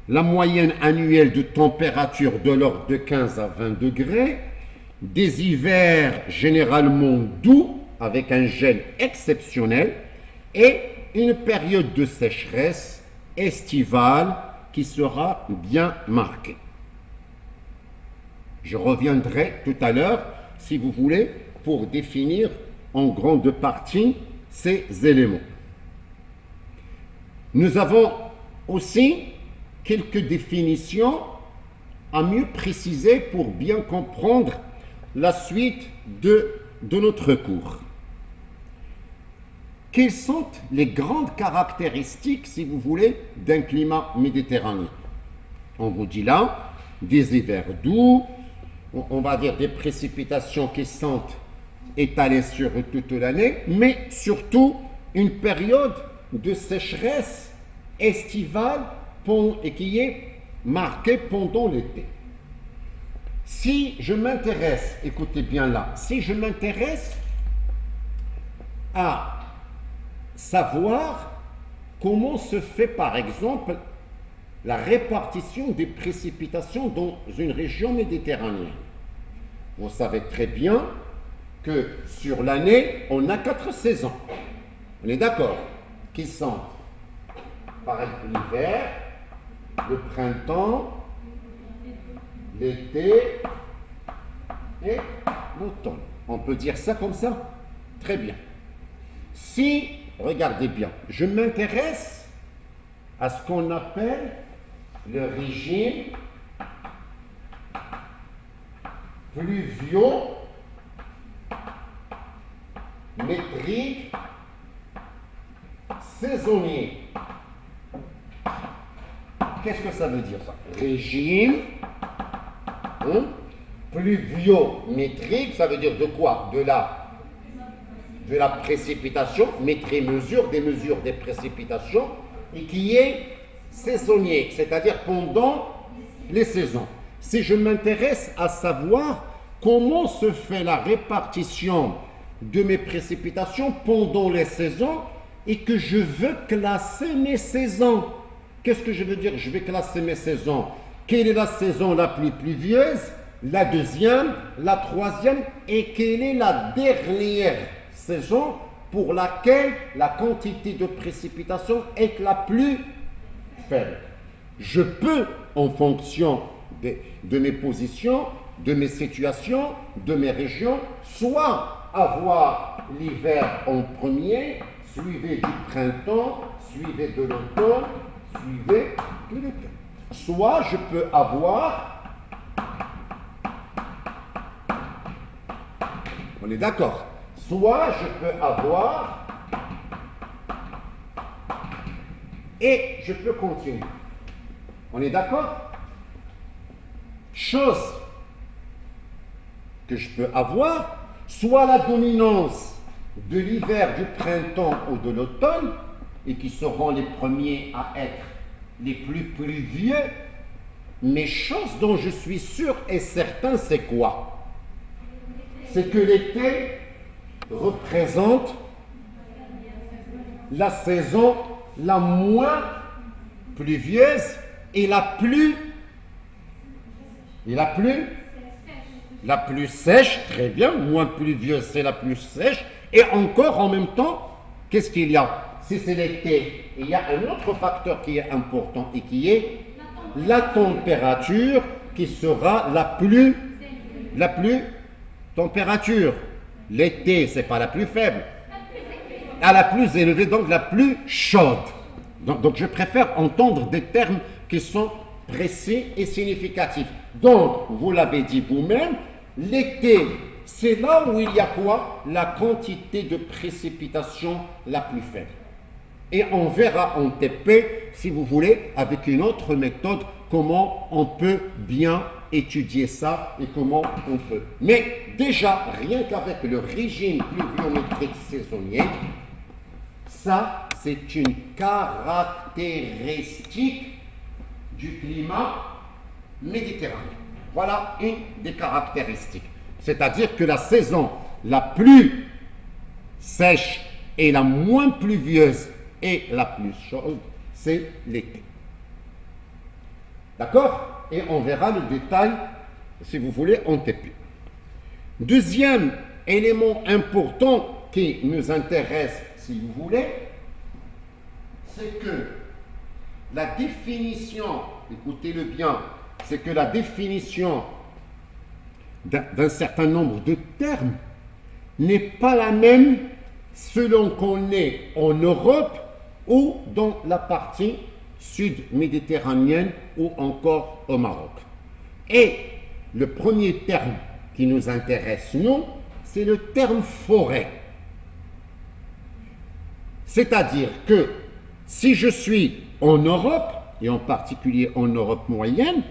la moyenne annuelle de température de l'ordre de 15 à 20 degrés, des hivers généralement doux, avec un gel exceptionnel, et une période de sécheresse estivale qui sera bien marquée. Je reviendrai tout à l'heure, si vous voulez, pour définir en grande partie ces éléments. Nous avons aussi quelques définitions à mieux préciser pour bien comprendre la suite de notre cours. Quelles sont les grandes caractéristiques, si vous voulez, d'un climat méditerranéen? On vous dit là, des hivers doux, on va dire des précipitations qui sont étalées sur toute l'année, mais surtout une période de sécheresse estivale et qui est marquée pendant l'été. Si je m'intéresse, écoutez bien là, si je m'intéresse à savoir comment se fait par exemple la répartition des précipitations dans une région méditerranéenne. Vous savez très bien que sur l'année, on a 4 saisons. On est d'accord? Qui sont par exemple l'hiver, le printemps, l'été et l'automne. On peut dire ça comme ça? Très bien. Si, regardez bien, je m'intéresse à ce qu'on appelle le régime pluvio-métrique saisonnier. Qu'est-ce que ça veut dire ça? Régime pluviométrique, ça veut dire de quoi? De la précipitation, métrie mesure des précipitations, et qui est saisonnier, c'est-à-dire pendant les saisons. Si je m'intéresse à savoir comment se fait la répartition de mes précipitations pendant les saisons et que je veux classer mes saisons, qu'est-ce que je veux dire? Je vais classer mes saisons. Quelle est la saison la plus pluvieuse la deuxième, la troisième et quelle est la dernière saison pour laquelle la quantité de précipitation est la plus faible. Je peux, en fonction de mes positions, de mes situations, de mes régions, soit avoir l'hiver en premier, suivi du printemps, suivi de l'automne, suivi de l'été. Soit je peux avoir, on est d'accord, soit je peux avoir, et je peux continuer. On est d'accord? Chose que je peux avoir, soit la dominance de l'hiver, du printemps ou de l'automne, et qui seront les premiers à être les plus pluvieux, mais chose dont je suis sûr et certain, c'est quoi? C'est que l'été représente la saison la moins pluvieuse et la plus sèche, très bien, moins pluvieuse c'est la plus sèche, et encore en même temps, qu'est-ce qu'il y a? Si c'est l'été, il y a un autre facteur qui est important et qui est la température qui sera la plus température. L'été, c'est pas la plus faible, à la plus élevée, donc la plus chaude. Donc je préfère entendre des termes qui sont précis et significatifs. Donc, vous l'avez dit vous-même, l'été, c'est là où il y a quoi? La quantité de précipitation la plus faible. Et on verra en TP, si vous voulez, avec une autre méthode, comment on peut bien étudier ça et comment on peut. Mais déjà, rien qu'avec le régime pluviométrique saisonnier, ça, c'est une caractéristique du climat méditerranéen. Voilà une des caractéristiques. C'est-à-dire que la saison la plus sèche et la moins pluvieuse et la plus chaude, c'est l'été. D'accord? Et on verra le détail, si vous voulez, en TP. Deuxième élément important qui nous intéresse, si vous voulez, c'est que la définition, écoutez-le bien, c'est que la définition d'un certain nombre de termes n'est pas la même selon qu'on est en Europe ou dans la partie sud-méditerranéenne ou encore au Maroc. Et le premier terme qui nous intéresse, nous, c'est le terme forêt. C'est-à-dire que si je suis en Europe, et en particulier en Europe moyenne,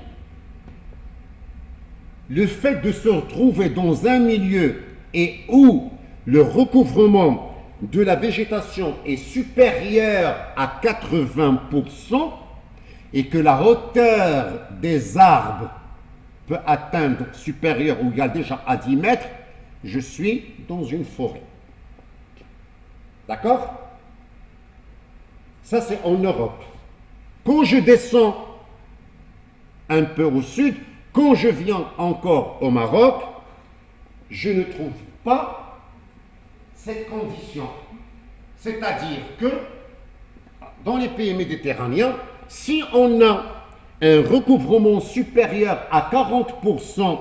le fait de se retrouver dans un milieu et où le recouvrement de la végétation est supérieur à 80% et que la hauteur des arbres peut atteindre supérieur ou égal déjà à 10 mètres, je suis dans une forêt. D'accord? Ça, c'est en Europe. Quand je descends un peu au sud, quand je viens encore au Maroc, je ne trouve pas cette condition. C'est-à-dire que dans les pays méditerranéens, si on a un recouvrement supérieur à 40%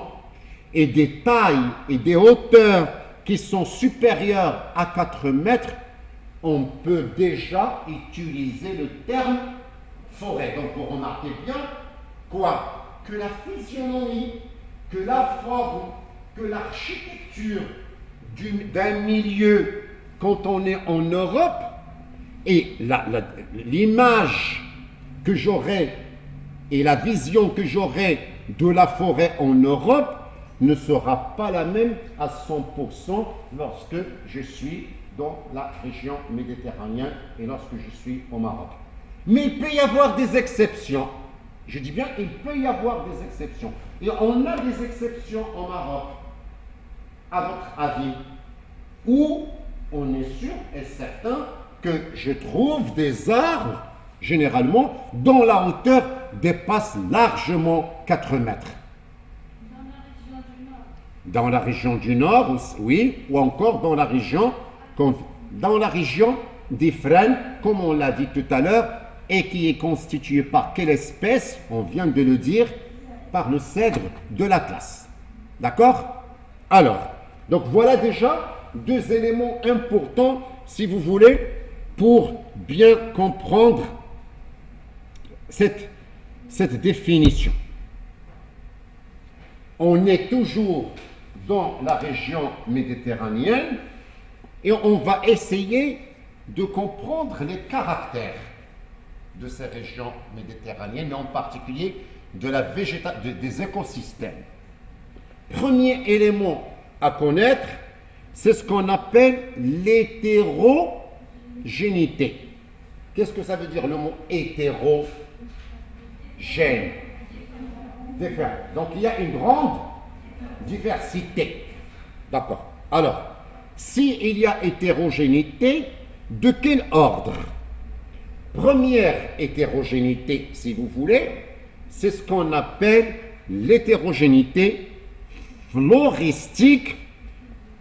et des tailles et des hauteurs qui sont supérieures à 4 mètres, on peut déjà utiliser le terme forêt. Donc vous remarquez bien quoi? Que la physionomie, que la forme, que l'architecture d'un milieu quand on est en Europe et l'image que j'aurai et la vision que j'aurai de la forêt en Europe ne sera pas la même à 100% lorsque je suis dans la région méditerranéenne et lorsque je suis au Maroc. Mais il peut y avoir des exceptions. Je dis bien, il peut y avoir des exceptions. Et on a des exceptions au Maroc, à votre avis, où on est sûr et certain que je trouve des arbres, généralement, dont la hauteur dépasse largement 4 mètres. dans la région du Nord, oui, ou encore dans la région d'Ifrane, comme on l'a dit tout à l'heure, et qui est constituée par quelle espèce? On vient de le dire, par le cèdre de l'Atlas. D'accord? Alors, donc voilà déjà deux éléments importants, si vous voulez, pour bien comprendre cette définition. On est toujours dans la région méditerranéenne et on va essayer de comprendre les caractères de ces régions méditerranéennes, mais en particulier de la des écosystèmes. Premier élément à connaître, c'est ce qu'on appelle l'hétérogénéité. Qu'est-ce que ça veut dire le mot hétérogène? Différent. Donc il y a une grande diversité. D'accord. Alors, s'il y a hétérogénéité, de quel ordre? Première hétérogénéité, si vous voulez, c'est ce qu'on appelle l'hétérogénéité floristique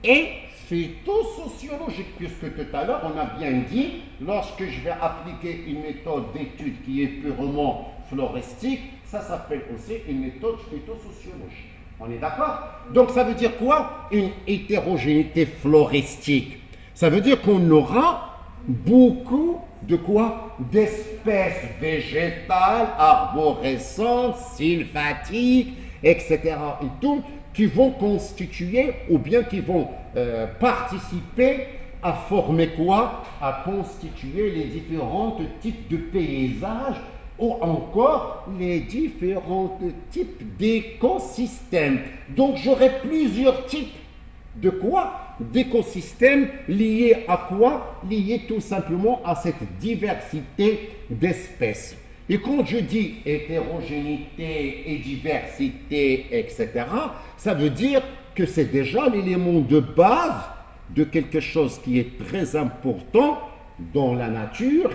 et phytosociologique, puisque tout à l'heure on a bien dit, lorsque je vais appliquer une méthode d'étude qui est purement floristique, ça s'appelle aussi une méthode phytosociologique. On est d'accord? Donc ça veut dire quoi? Une hétérogénéité floristique. Ça veut dire qu'on aura beaucoup de quoi? D'espèces végétales, arborescentes, sylvatiques, etc. et tout, qui vont constituer ou bien qui vont participer à former quoi? À constituer les différents types de paysages ou encore les différents types d'écosystèmes. Donc j'aurai plusieurs types de quoi? D'écosystèmes liés à quoi? Liés tout simplement à cette diversité d'espèces. Et quand je dis hétérogénéité et diversité, etc., ça veut dire que c'est déjà l'élément de base de quelque chose qui est très important dans la nature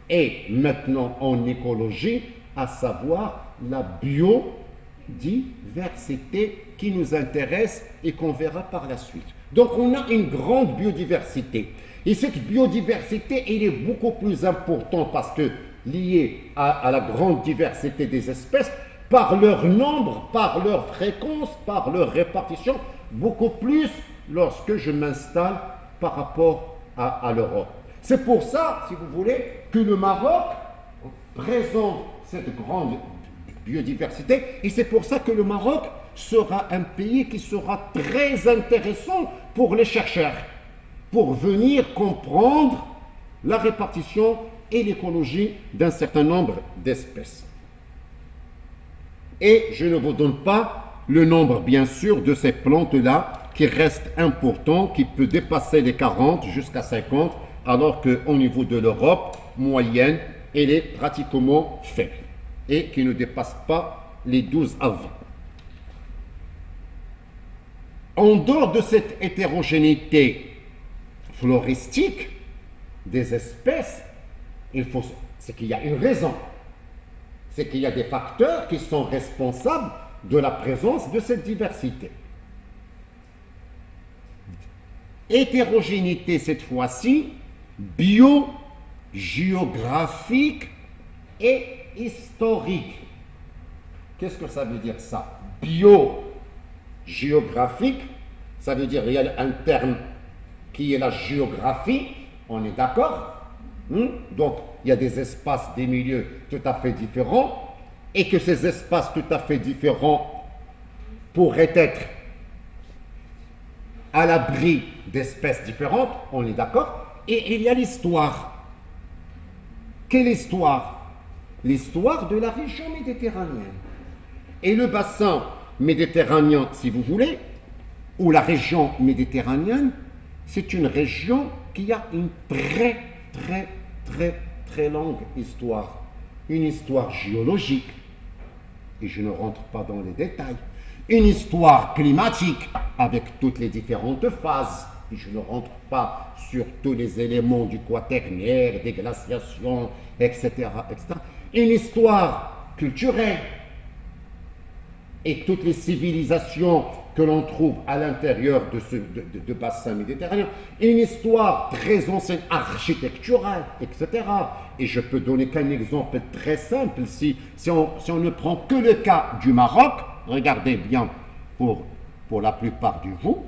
et maintenant en écologie, à savoir la biodiversité qui nous intéresse et qu'on verra par la suite. Donc on a une grande biodiversité. Et cette biodiversité, elle est beaucoup plus importante parce que liée à la grande diversité des espèces, par leur nombre, par leur fréquence, par leur répartition, beaucoup plus lorsque je m'installe par rapport à l'Europe. C'est pour ça, si vous voulez, que le Maroc présente cette grande biodiversité et c'est pour ça que le Maroc sera un pays qui sera très intéressant pour les chercheurs, pour venir comprendre la répartition et l'écologie d'un certain nombre d'espèces. Et je ne vous donne pas le nombre, bien sûr, de ces plantes-là qui reste important, qui peut dépasser les 40 jusqu'à 50, alors qu'au niveau de l'Europe moyenne, elle est pratiquement faible et qui ne dépasse pas les 12 à 20. En dehors de cette hétérogénéité floristique des espèces, c'est qu'il y a une raison. C'est qu'il y a des facteurs qui sont responsables de la présence de cette diversité. Hétérogénéité cette fois-ci, biogéographique et historique. Qu'est-ce que ça veut dire ça? Biogéographique, ça veut dire il y a un terme qui est la géographie, on est d'accord? Donc il y a des espaces, des milieux tout à fait différents et que ces espaces tout à fait différents pourraient être à l'abri d'espèces différentes, on est d'accord? Et il y a l'histoire. Quelle histoire? L'histoire de la région méditerranéenne. Et le bassin méditerranéen, si vous voulez, ou la région méditerranéenne, c'est une région qui a une très longue histoire. Une histoire géologique, et je ne rentre pas dans les détails. Une histoire climatique, avec toutes les différentes phases, et je ne rentre pas sur tous les éléments du quaternaire, des glaciations, etc., etc. Une histoire culturelle, et toutes les civilisations que l'on trouve à l'intérieur de bassin méditerranéen, une histoire très ancienne, architecturale, etc. Et je peux donner qu'un exemple très simple. Si on ne prend que le cas du Maroc, regardez bien, pour la plupart de vous,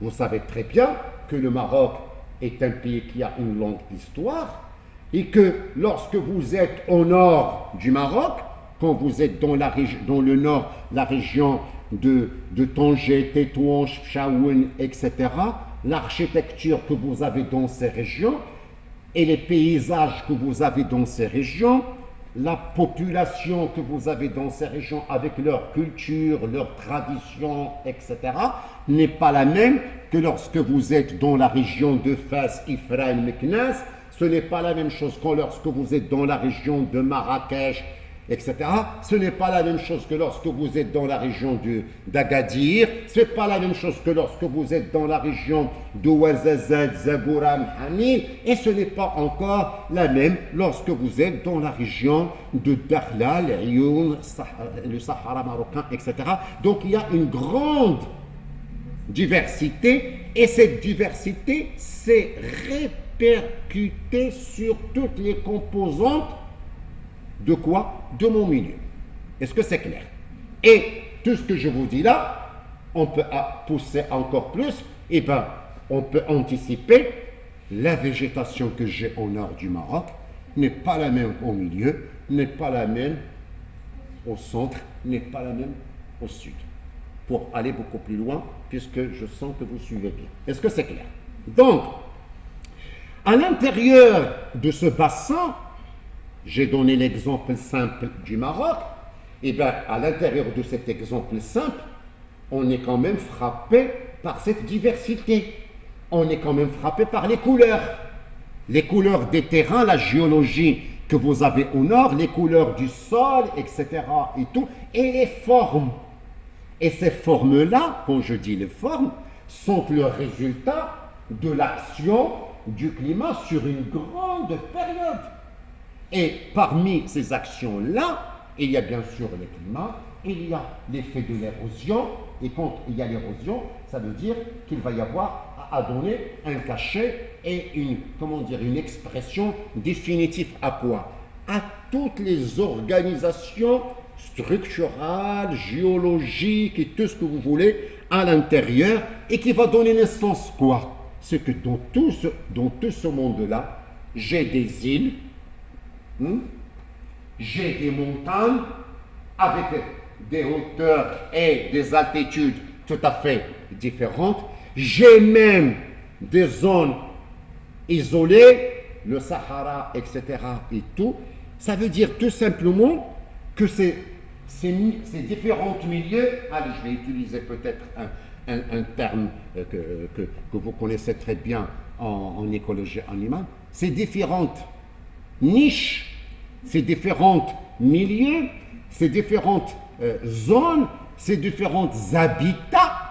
vous savez très bien que le Maroc est un pays qui a une longue histoire et que lorsque vous êtes au nord du Maroc, quand vous êtes dans le nord, la région de Tanger, Tétouan, Chefchaouen, etc., l'architecture que vous avez dans ces régions et les paysages que vous avez dans ces régions, la population que vous avez dans ces régions avec leur culture, leur tradition, etc., n'est pas la même que lorsque vous êtes dans la région de Fès, Ifrane, Meknès. Ce n'est pas la même chose que lorsque vous êtes dans la région de Marrakech, etc. Ce n'est pas la même chose que lorsque vous êtes dans la région d'Agadir. Ce n'est pas la même chose que lorsque vous êtes dans la région de Ouarzazate, Zagoura, Mhamil. Et ce n'est pas encore la même lorsque vous êtes dans la région de Dakhla, l'Ayoun, le Sahara marocain, etc. Donc il y a une grande diversité et cette diversité s'est répercutée sur toutes les composantes de quoi? De mon milieu. Est-ce que c'est clair? Et tout ce que je vous dis là, on peut pousser encore plus, et bien on peut anticiper la végétation que j'ai au nord du Maroc n'est pas la même au milieu, n'est pas la même au centre, n'est pas la même au sud. Pour aller beaucoup plus loin, puisque je sens que vous suivez bien. Est-ce que c'est clair? Donc, à l'intérieur de ce bassin, j'ai donné l'exemple simple du Maroc, et bien à l'intérieur de cet exemple simple, on est quand même frappé par cette diversité. On est quand même frappé par les couleurs des terrains, la géologie que vous avez au nord, les couleurs du sol, etc. et tout, et les formes. Et ces formes-là, quand je dis les formes, sont le résultat de l'action du climat sur une grande période. Et parmi ces actions-là, il y a bien sûr le climat, il y a l'effet de l'érosion, et quand il y a l'érosion, ça veut dire qu'il va y avoir à donner un cachet et une expression définitive à quoi? À toutes les organisations structurales, géologiques et tout ce que vous voulez à l'intérieur, et qui va donner naissance quoi? C'est que dans tout ce monde-là, j'ai des îles, j'ai des montagnes avec des hauteurs et des altitudes tout à fait différentes. J'ai même des zones isolées, le Sahara, etc. et tout. Ça veut dire tout simplement que ces différents milieux, allez, je vais utiliser peut-être un terme que vous connaissez très bien en écologie animale, ces différentes niches, ces différents milieux, ces différentes zones, ces différents habitats,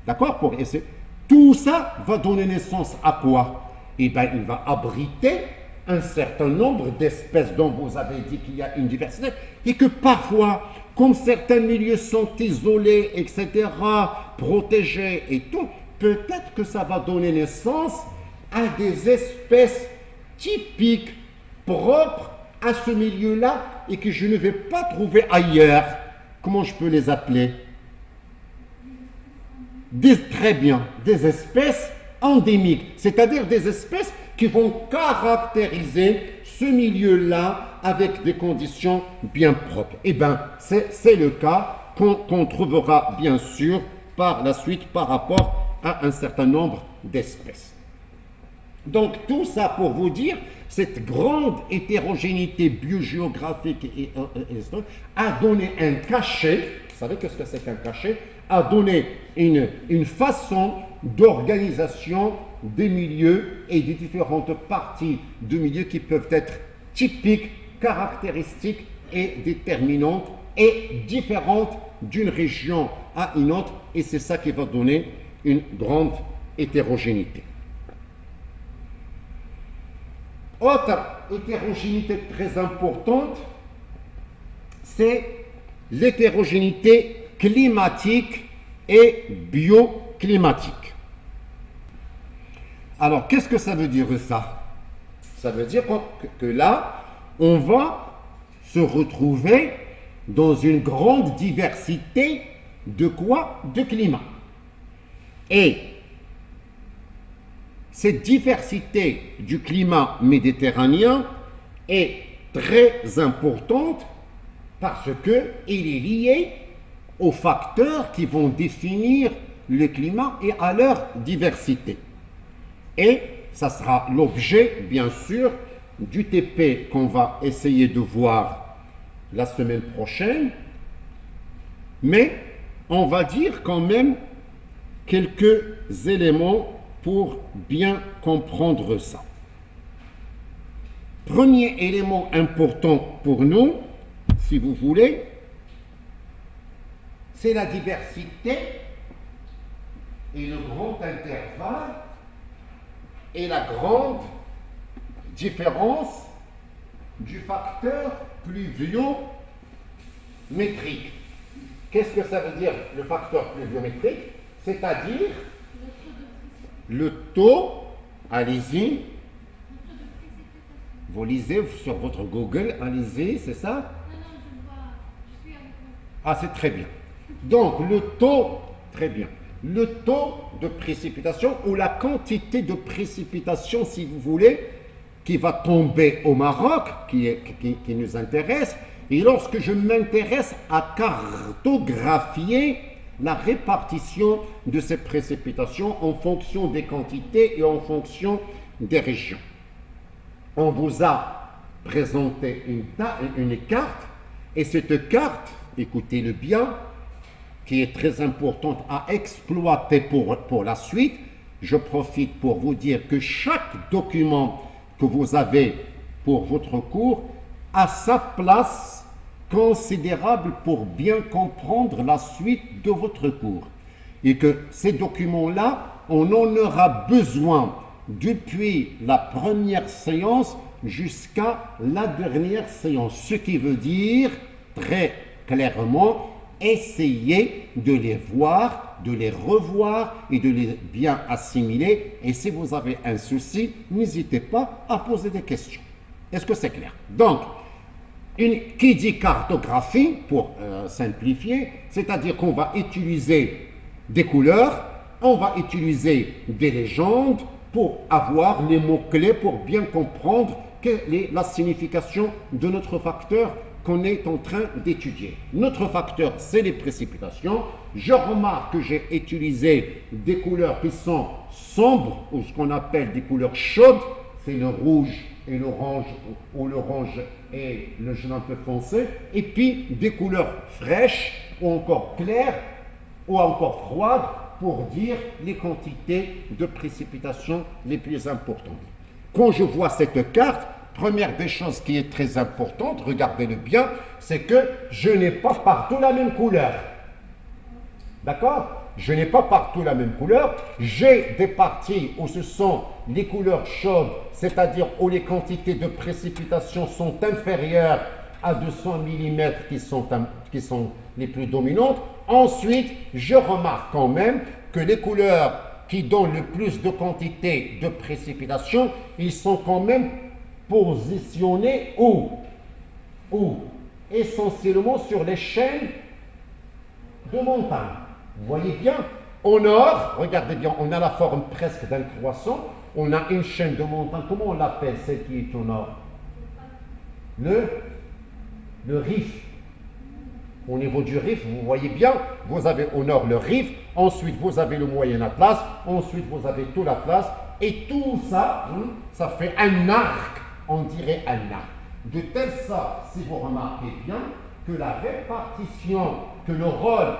d'accord, pour essayer. Tout ça va donner naissance à quoi? Eh bien, il va abriter un certain nombre d'espèces dont vous avez dit qu'il y a une diversité, et que parfois, comme certains milieux sont isolés, etc., protégés et tout, peut-être que ça va donner naissance à des espèces typiques, propres à ce milieu-là, et que je ne vais pas trouver ailleurs. Comment je peux les appeler? Très bien, des espèces endémiques, c'est-à-dire des espèces qui vont caractériser ce milieu-là avec des conditions bien propres. Eh bien, c'est le cas qu'on trouvera bien sûr par la suite par rapport à un certain nombre d'espèces. Donc tout ça pour vous dire, cette grande hétérogénéité biogéographique et a donné un cachet, vous savez qu'est-ce que c'est qu'un cachet? A donné une façon d'organisation des milieux et des différentes parties de milieux qui peuvent être typiques, caractéristiques et déterminantes et différentes d'une région à une autre, et c'est ça qui va donner une grande hétérogénéité. Autre hétérogénéité très importante, c'est l'hétérogénéité climatique et bioclimatique. Alors, qu'est-ce que ça veut dire ça? Ça veut dire que là, on va se retrouver dans une grande diversité de quoi? De climat. Et cette diversité du climat méditerranéen est très importante parce qu'il est lié aux facteurs qui vont définir le climat et à leur diversité. Et ça sera l'objet, bien sûr, du TP qu'on va essayer de voir la semaine prochaine. Mais on va dire quand même quelques éléments pour bien comprendre ça. Premier élément important pour nous, si vous voulez, c'est la diversité et le grand intervalle et la grande différence du facteur pluviométrique. Qu'est-ce que ça veut dire le facteur pluviométrique? C'est-à-dire le taux, allez-y, vous lisez sur votre Google, allez-y, c'est ça? Non, je vois, je suis avec vous. Ah, c'est très bien. Donc, le taux, très bien, le taux de précipitation ou la quantité de précipitation, si vous voulez, qui va tomber au Maroc, qui nous intéresse, et lorsque je m'intéresse à cartographier la répartition de ces précipitations en fonction des quantités et en fonction des régions. On vous a présenté une carte, et cette carte, écoutez-le bien, qui est très importante à exploiter pour la suite. Je profite pour vous dire que chaque document que vous avez pour votre cours a sa place considérable pour bien comprendre la suite de votre cours. Et que ces documents-là, on en aura besoin depuis la première séance jusqu'à la dernière séance. Ce qui veut dire, très clairement, essayez de les voir, de les revoir et de les bien assimiler. Et si vous avez un souci, n'hésitez pas à poser des questions. Est-ce que c'est clair? Donc, qui dit cartographie, pour simplifier, c'est-à-dire qu'on va utiliser des couleurs, on va utiliser des légendes pour avoir les mots-clés, pour bien comprendre quelle est la signification de notre facteur qu'on est en train d'étudier. Notre facteur, c'est les précipitations. Je remarque que j'ai utilisé des couleurs qui sont sombres, ou ce qu'on appelle des couleurs chaudes, c'est le rouge et l'orange, ou l'orange et le jaune un peu foncé, et puis des couleurs fraîches, ou encore claires, ou encore froides, pour dire les quantités de précipitations les plus importantes. Quand je vois cette carte, première des choses qui est très importante, regardez-le bien, c'est que je n'ai pas partout la même couleur. D'accord? Je n'ai pas partout la même couleur. J'ai des parties où ce sont les couleurs chaudes, c'est-à-dire où les quantités de précipitations sont inférieures à 200 mm qui sont les plus dominantes. Ensuite, je remarque quand même que les couleurs qui donnent le plus de quantité de précipitations, ils sont quand même positionnés où? Essentiellement sur les chaînes de montagne. Vous voyez bien, au nord, regardez bien, on a la forme presque d'un croissant, on a une chaîne de montagne, comment on l'appelle celle qui est au nord? Le Rif. Au niveau du Rif, vous voyez bien, vous avez au nord le Rif, ensuite vous avez le Moyen Atlas, ensuite vous avez tout l'Atlas, et tout ça, ça fait un arc, on dirait un arc. De telle sorte, si vous remarquez bien, que la répartition, que le rôle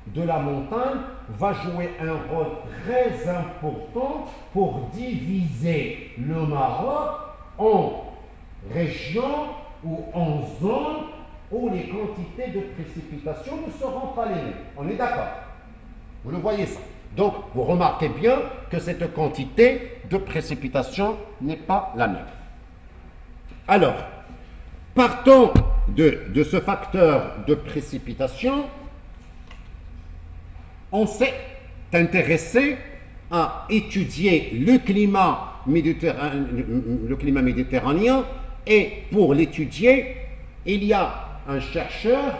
de la montagne va jouer un rôle très important pour diviser le Maroc en régions ou en zones où les quantités de précipitations ne seront pas les mêmes. On est d'accord? Vous le voyez ça? Donc, vous remarquez bien que cette quantité de précipitation n'est pas la même. Alors, partons de ce facteur de précipitation, On s'est intéressé à étudier le climat méditerranéen, et pour l'étudier, il y a un chercheur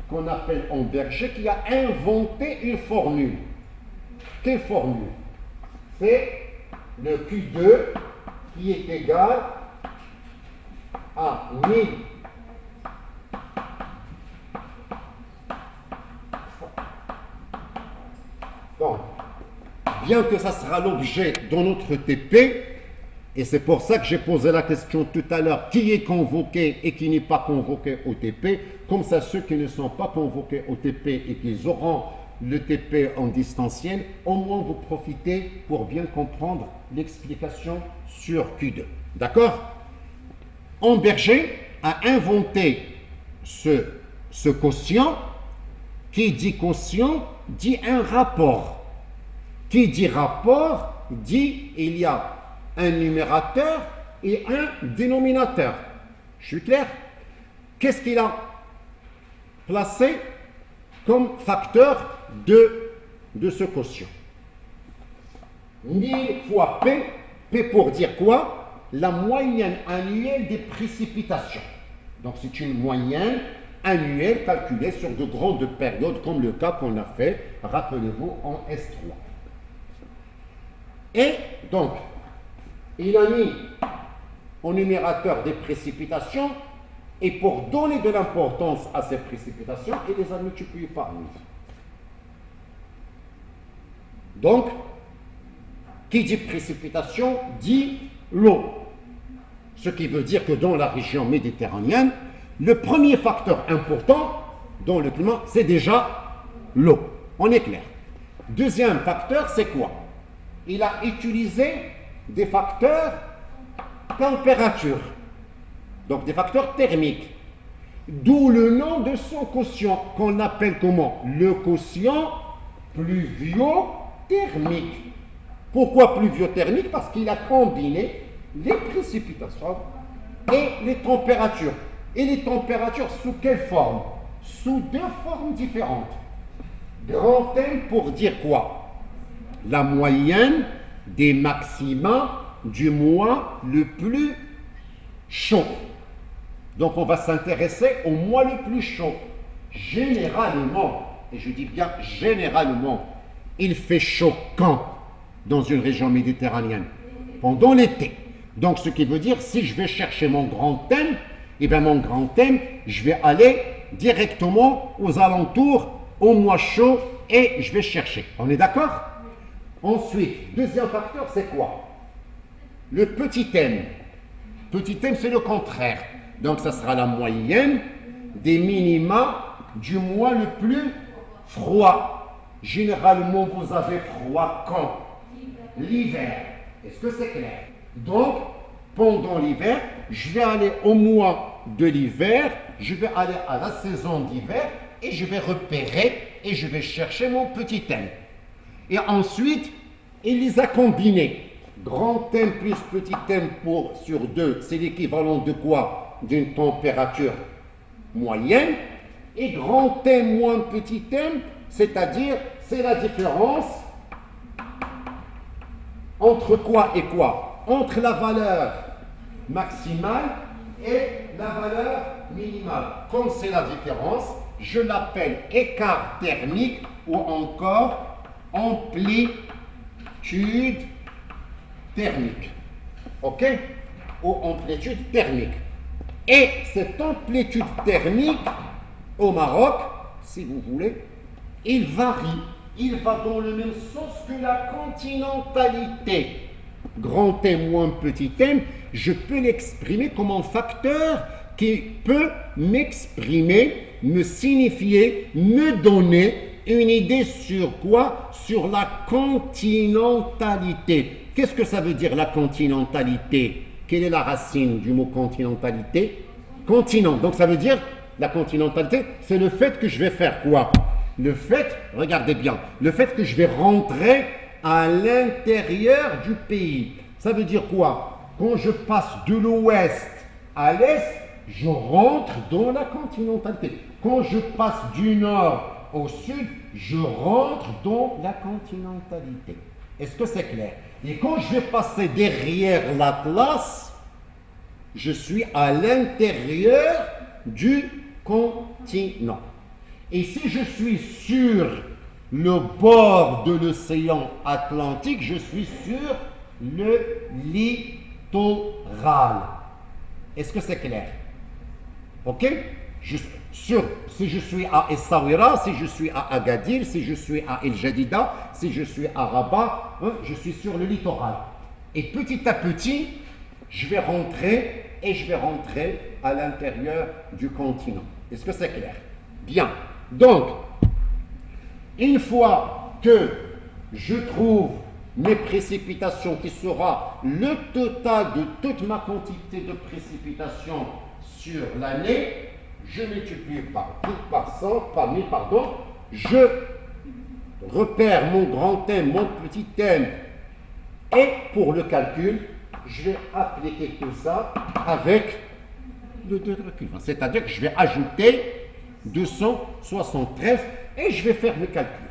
qu'on appelle Amberger qui a inventé une formule. Quelle formule? C'est le Q2 qui est égal à 1000 donc, bien que ça sera l'objet de notre TP, et c'est pour ça que j'ai posé la question tout à l'heure, qui est convoqué et qui n'est pas convoqué au TP, comme ça ceux qui ne sont pas convoqués au TP et qui auront le TP en distanciel, au moins vous profitez pour bien comprendre l'explication sur Q2. D'accord? Amberger a inventé ce quotient. Qui dit quotient dit un rapport. Qui dit rapport dit il y a un numérateur et un dénominateur. Je suis clair? Qu'est-ce qu'il a placé comme facteur de ce quotient? 1000 fois P. P pour dire quoi? La moyenne annuelle des précipitations. Donc c'est une moyenne annuelle calculée sur de grandes périodes, comme le cas qu'on a fait, rappelez-vous, en S3. Et donc, il a mis au numérateur des précipitations, et pour donner de l'importance à ces précipitations, il les a multipliées par 1000. Donc, qui dit précipitation dit l'eau. Ce qui veut dire que dans la région méditerranéenne, le premier facteur important dans le climat, c'est déjà l'eau. On est clair. Deuxième facteur, c'est quoi? Il a utilisé des facteurs température, donc des facteurs thermiques. D'où le nom de son quotient, qu'on appelle comment? Le quotient pluviothermique. Pourquoi pluviothermique? Parce qu'il a combiné les précipitations et les températures. Et les températures sous quelle forme? Sous deux formes différentes. Grand M pour dire quoi? La moyenne des maxima du mois le plus chaud. Donc on va s'intéresser au mois le plus chaud. Généralement, et je dis bien généralement, il fait chaud quand dans une région méditerranéenne? Pendant l'été. Donc ce qui veut dire, si je vais chercher mon grand M, eh bien mon grand thème, je vais aller directement aux alentours, au mois chaud, et je vais chercher. On est d'accord? Ensuite, deuxième facteur, c'est quoi? Le petit thème. Petit thème, c'est le contraire. Donc ça sera la moyenne des minima du mois le plus froid. Généralement, vous avez froid quand? L'hiver. Est-ce que c'est clair? Donc, pendant l'hiver, je vais aller au mois de l'hiver, je vais aller à la saison d'hiver et je vais repérer et je vais chercher mon petit thème. Et ensuite, il les a combinés. Grand thème plus petit thème sur 2, c'est l'équivalent de quoi? D'une température moyenne. Et grand thème moins petit thème, c'est-à-dire, c'est la différence entre quoi et quoi? Entre la valeur maximale et la valeur minimale. Comme c'est la différence, je l'appelle écart thermique ou encore amplitude thermique. OK? Ou amplitude thermique. Et cette amplitude thermique au Maroc, si vous voulez, il varie. Il va dans le même sens que la continentalité. Grand M moins petit m, je peux l'exprimer comme un facteur qui peut m'exprimer, me signifier, me donner une idée sur quoi? Sur la continentalité. Qu'est-ce que ça veut dire la continentalité? Quelle est la racine du mot continentalité? Continent. Donc ça veut dire, la continentalité, c'est le fait que je vais faire quoi? Le fait, regardez bien, le fait que je vais rentrer à l'intérieur du pays. Ça veut dire quoi? Quand je passe de l'ouest à l'est, je rentre dans la continentalité. Quand je passe du nord au sud, je rentre dans la continentalité. Est-ce que c'est clair? Et quand je vais passer derrière l'Atlas, je suis à l'intérieur du continent. Et si je suis sur le bord de l'océan Atlantique, je suis sur le littoral. Est-ce que c'est clair? Ok? Si je suis à Essaouira, si je suis à Agadir, si je suis à El Jadida, si je suis à Rabat, je suis sur le littoral. Et petit à petit, je vais rentrer à l'intérieur du continent. Est-ce que c'est clair? Bien. Donc, une fois que je trouve mes précipitations, qui sera le total de toute ma quantité de précipitations sur l'année, je multiplie par 100, par 1000, pardon, je repère mon grand M, mon petit m, et pour le calcul, je vais appliquer tout ça avec le recul. C'est-à-dire que je vais ajouter 273 et je vais faire le calcul.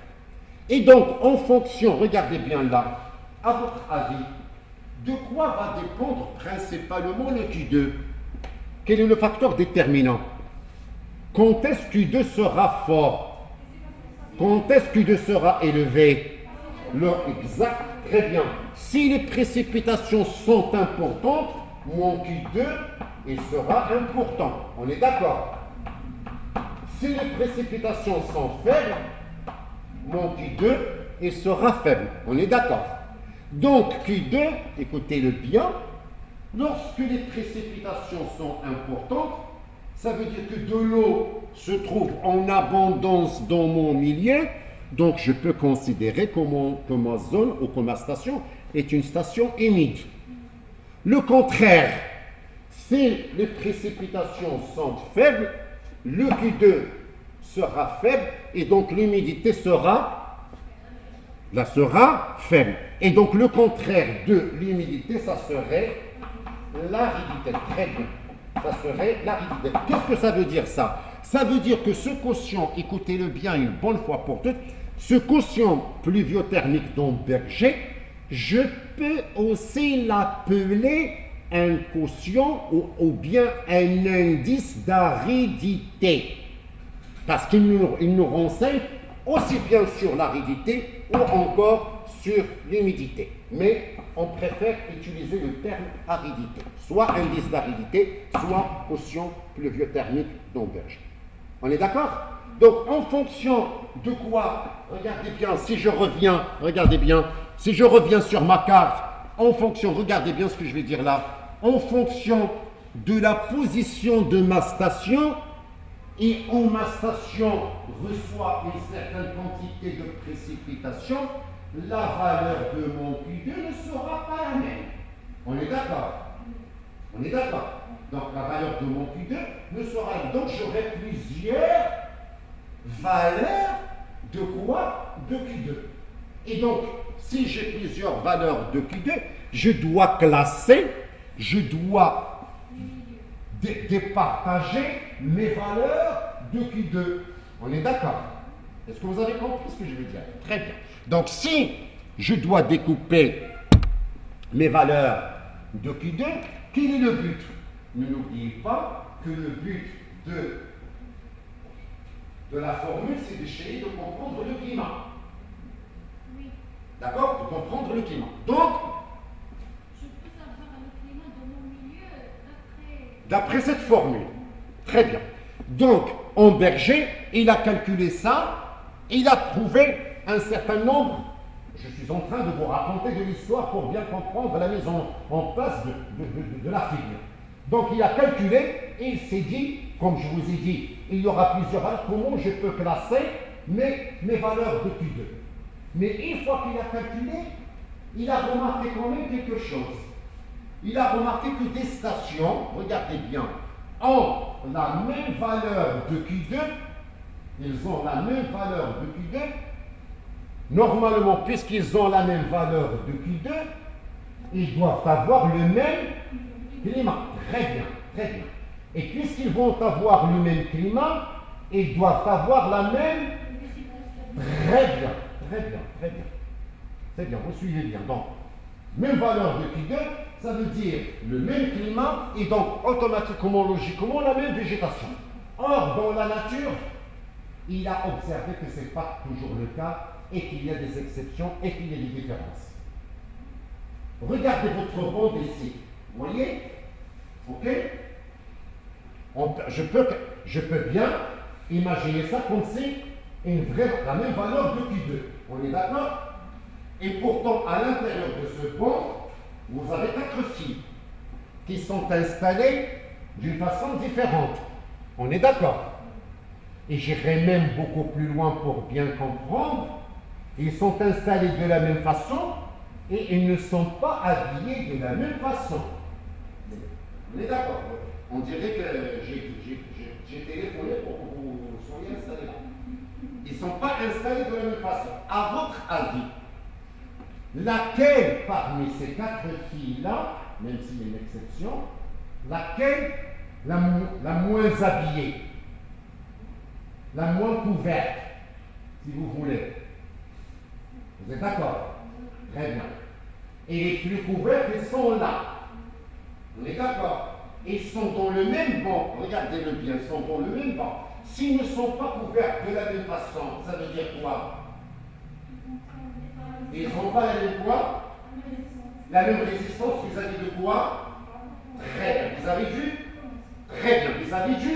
Et donc, en fonction, regardez bien là, à votre avis, de quoi va dépendre principalement le Q2? Quel est le facteur déterminant? Quand est-ce que Q2 sera fort? Quand est-ce que Q2 sera élevé? Exact, très bien. Si les précipitations sont importantes, mon Q2 il sera important. On est d'accord? Si les précipitations sont faibles, mon Q2 il sera faible. On est d'accord? Donc Q2, écoutez-le bien, lorsque les précipitations sont importantes, ça veut dire que de l'eau se trouve en abondance dans mon milieu, donc je peux considérer que ma zone ou que ma station est une station humide. Le contraire, si les précipitations sont faibles, le Q2 sera faible et donc l'humidité sera faible. Et donc le contraire de l'humidité, ça serait l'aridité. Très bien. Ça serait l'aridité. Qu'est-ce que ça veut dire ça? Ça veut dire que ce quotient, écoutez-le bien une bonne fois pour toutes, ce quotient pluviothermique d'Amberger, je peux aussi l'appeler un quotient ou bien un indice d'aridité. Parce qu'il nous renseigne aussi bien sur l'aridité ou encore sur l'humidité. Mais on préfère utiliser le terme aridité, soit indice d'aridité, soit quotient pluviothermique d'Amberger. On est d'accord? Donc en fonction de quoi, regardez bien, si je reviens sur ma carte, en fonction, regardez bien ce que je vais dire là, en fonction de la position de ma station, et où ma station reçoit une certaine quantité de précipitation, la valeur de mon Q2 ne sera pas la même. On est d'accord? On est d'accord? Donc la valeur de mon Q2 ne sera pas. Donc j'aurai plusieurs valeurs de quoi? De Q2. Et donc, si j'ai plusieurs valeurs de Q2, je dois classer, je dois départager mes valeurs de Q2. On est d'accord? Est-ce que vous avez compris ce que je veux dire? Très bien. Donc, si je dois découper mes valeurs de Q2, quel est le but? Ne n'oubliez pas que le but de la formule, c'est d'essayer de comprendre le climat. Oui. D'accord? De comprendre le climat. Donc, Je peux savoir le climat dans mon milieu d'après cette formule. Très bien. Donc, Amberger, il a calculé ça, il a trouvé un certain nombre. Je suis en train de vous raconter de l'histoire pour bien comprendre la mise en place de la figure. Donc, il a calculé et il s'est dit, comme je vous ai dit, il y aura plusieurs valeurs. Comment je peux classer mes valeurs de Q2? Mais une fois qu'il a calculé, il a remarqué quand même quelque chose. Il a remarqué que des stations, regardez bien, ont la même valeur de Q2, ils ont la même valeur de Q2. Normalement, puisqu'ils ont la même valeur de Q2, ils doivent avoir le même climat. Très bien, très bien. Et puisqu'ils vont avoir le même climat, ils doivent avoir la même Très bien, très bien, très bien. C'est bien, vous suivez bien. Donc, même valeur de Q2, ça veut dire le même climat et donc automatiquement, logiquement, la même végétation. Or, dans la nature, il a observé que ce n'est pas toujours le cas et qu'il y a des exceptions et qu'il y a des différences. Regardez votre bande ici. Vous voyez? Ok? Je peux bien imaginer ça comme si la même valeur de Q2. On est d'accord? Et pourtant, à l'intérieur de ce banc, vous avez 4 fils qui sont installés d'une façon différente. On est d'accord? Et j'irai même beaucoup plus loin pour bien comprendre. Ils sont installés de la même façon et ils ne sont pas habillés de la même façon. On est d'accord? On dirait que j'ai téléphoné pour que vous soyez installés là. Ils ne sont pas installés de la même façon. À votre avis, laquelle parmi ces 4 filles-là, même s'il y a une exception, laquelle la moins habillée, la moins couverte, si vous voulez? Vous êtes d'accord? Très bien. Et les plus couvertes, ils sont là. On est d'accord? Ils sont dans le même banc. Regardez-le bien, ils sont dans le même banc. S'ils ne sont pas couverts de la même façon, ça veut dire quoi? Ils n'ont pas la même quoi? La même résistance vis-à-vis de quoi? Très bien. Vous avez vu? Très bien. Vous avez vu?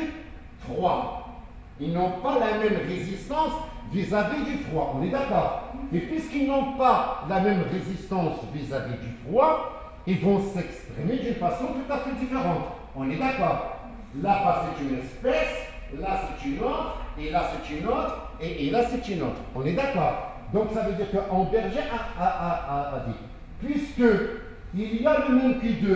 Froid. Ils n'ont pas la même résistance vis-à-vis du froid. On est d'accord? Et puisqu'ils n'ont pas la même résistance vis-à-vis du froid, ils vont s'exprimer d'une façon tout à fait différente. On est d'accord? Là-bas, c'est une espèce, là, c'est une autre, et là, c'est une autre, et là, c'est une autre. On est d'accord? Donc, ça veut dire qu'en Berger a dit, puisque il y a le même Q2,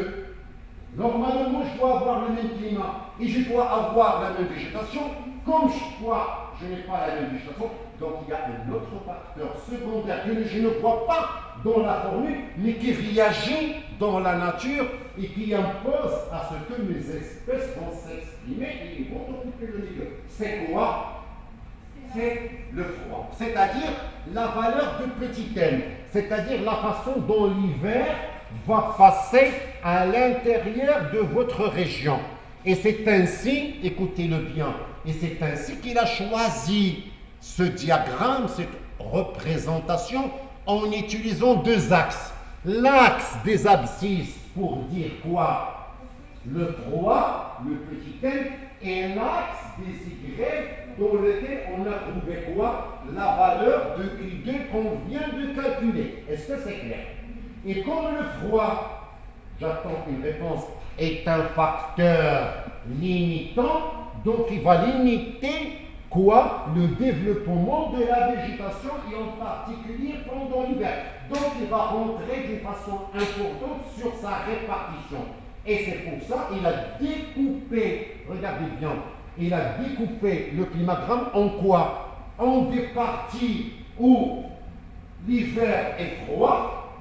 normalement, je dois avoir le même climat, et je dois avoir la même végétation, comme je n'ai pas la même végétation, donc il y a un autre facteur secondaire que je ne vois pas dans la formule, mais qui réagit dans la nature et qui impose à ce que mes espèces vont s'exprimer et ils vont occuper le milieu. C'est quoi? C'est le froid. C'est-à-dire la valeur de petit m, c'est-à-dire la façon dont l'hiver va passer à l'intérieur de votre région. Et c'est ainsi, écoutez-le bien, et c'est ainsi qu'il a choisi ce diagramme, cette représentation, en utilisant 2 axes. L'axe des abscisses pour dire quoi? Le froid, le petit m, et l'axe des Y dans lequel on a trouvé quoi? La valeur de Q2 qu'on vient de calculer. Est-ce que c'est clair? Et comme le froid, j'attends une réponse, est un facteur limitant, donc il va limiter quoi? Le développement de la végétation et en particulier pendant l'hiver. Donc il va rentrer d'une façon importante sur sa répartition. Et c'est pour ça qu'il a découpé, regardez bien, il a découpé le climagramme en quoi? En des parties où l'hiver est froid,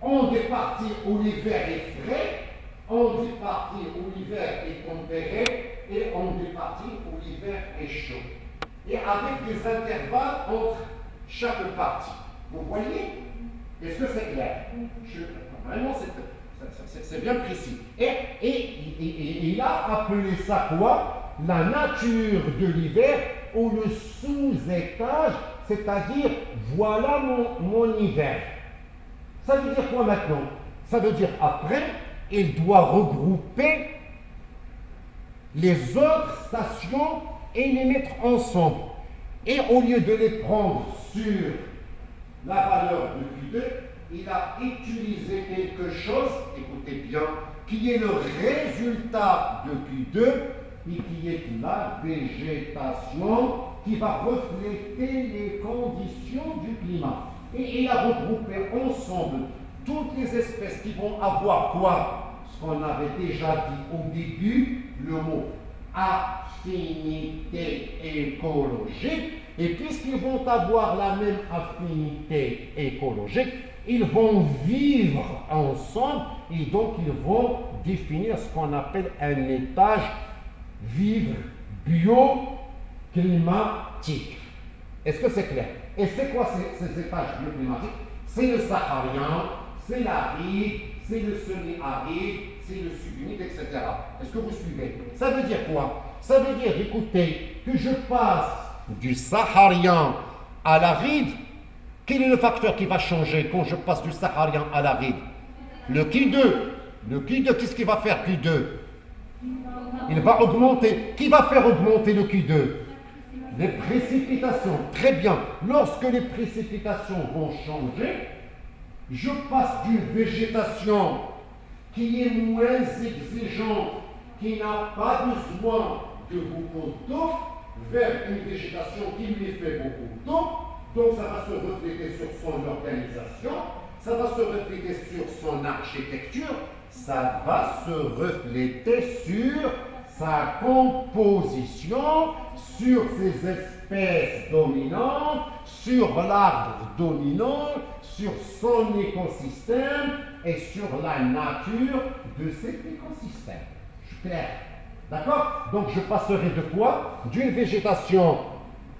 en des parties où l'hiver est frais, en des parties où l'hiver est tempéré et en des parties où l'hiver est chaud. Et avec des intervalles entre chaque partie. Vous voyez? Est-ce que c'est clair? Vraiment, c'est bien précis. Et il a appelé ça quoi? La nature de l'hiver ou le sous-étage, c'est-à-dire voilà mon hiver. Ça veut dire quoi maintenant? Ça veut dire après, il doit regrouper les autres stations et les mettre ensemble. Et au lieu de les prendre sur la valeur de Q2, il a utilisé quelque chose, écoutez bien, qui est le résultat de Q2 et qui est la végétation qui va refléter les conditions du climat. Et il a regroupé ensemble toutes les espèces qui vont avoir quoi? Ce qu'on avait déjà dit au début, le mot affinité écologique. Et puisqu'ils vont avoir la même affinité écologique, ils vont vivre ensemble et donc ils vont définir ce qu'on appelle un étage vivre bioclimatique. Est-ce que c'est clair? Et c'est quoi ces étages bioclimatiques? C'est le saharien, c'est l'aride, c'est le semi-aride, c'est le subhumide, etc. Est-ce que vous suivez? Ça veut dire quoi? Ça veut dire, écoutez, que je passe du saharien à l'aride. Quel est le facteur qui va changer quand je passe du saharien à l'aride? Le Q2. Le Q2, qu'est-ce qu'il va faire, Q2? Il va augmenter. Qui va faire augmenter le Q2? Les précipitations. Très bien. Lorsque les précipitations vont changer, je passe d'une végétation qui est moins exigeante, qui n'a pas besoin de beaucoup d'eau, vers une végétation qui lui fait beaucoup d'eau. Donc ça va se refléter sur son organisation, ça va se refléter sur son architecture, ça va se refléter sur sa composition, sur ses espèces dominantes, sur l'arbre dominant, sur son écosystème et sur la nature de cet écosystème. Je suis clair? D'accord? Donc je passerai de quoi? D'une végétation.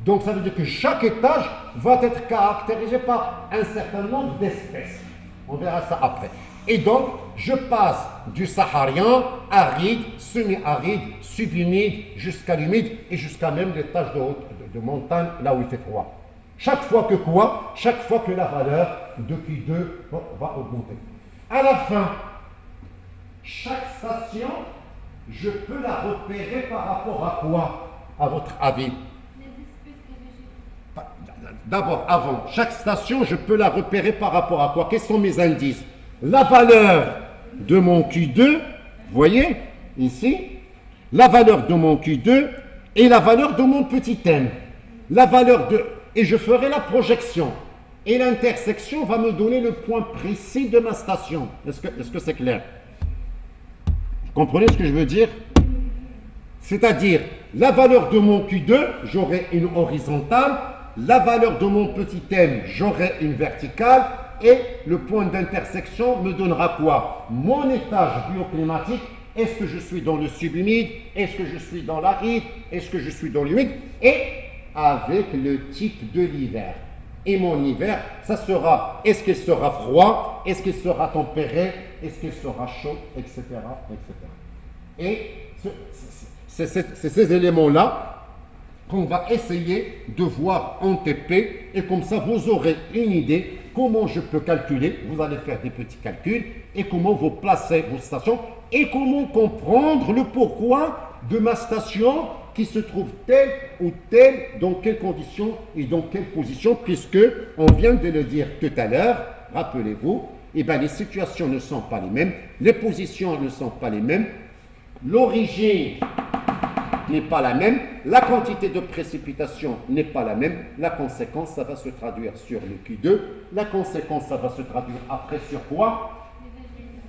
Donc ça veut dire que chaque étage va être caractérisé par un certain nombre d'espèces. On verra ça après. Et donc, je passe du saharien, aride, semi-aride, subhumide, jusqu'à l'humide et jusqu'à même l'étage de montagne, là où il fait froid. Chaque fois que quoi? Chaque fois que la valeur de Q2 va augmenter. À la fin, chaque station, je peux la repérer par rapport à quoi, à votre avis? D'abord, avant, chaque station, je peux la repérer par rapport à quoi? Quels sont mes indices? La valeur de mon Q2, vous voyez, ici, la valeur de mon Q2 et la valeur de mon petit m. La valeur de... Et je ferai la projection. Et l'intersection va me donner le point précis de ma station. Est-ce que c'est clair? Vous comprenez ce que je veux dire? C'est-à-dire, la valeur de mon Q2, j'aurai une horizontale. La valeur de mon petit m, j'aurai une verticale. Et le point d'intersection me donnera quoi? Mon étage bioclimatique. Est-ce que je suis dans le subhumide? Est-ce que je suis dans l'aride? Est-ce que je suis dans l'humide? Et avec le type de l'hiver. Et mon hiver, ça sera, est-ce qu'il sera froid? Est-ce qu'il sera tempéré? Est-ce qu'il sera chaud? Etc. etc. Et c'est ces éléments-là qu'on va essayer de voir en TP. Et comme ça, vous aurez une idée comment je peux calculer. Vous allez faire des petits calculs et comment vous placez vos stations et comment comprendre le pourquoi de ma station qui se trouve telle ou telle, dans quelles conditions et dans quelle position, puisque on vient de le dire tout à l'heure, rappelez-vous, eh bien, les situations ne sont pas les mêmes, les positions ne sont pas les mêmes, l'origine n'est pas la même, la quantité de précipitation n'est pas la même, la conséquence, ça va se traduire sur le Q2, la conséquence, ça va se traduire après sur quoi?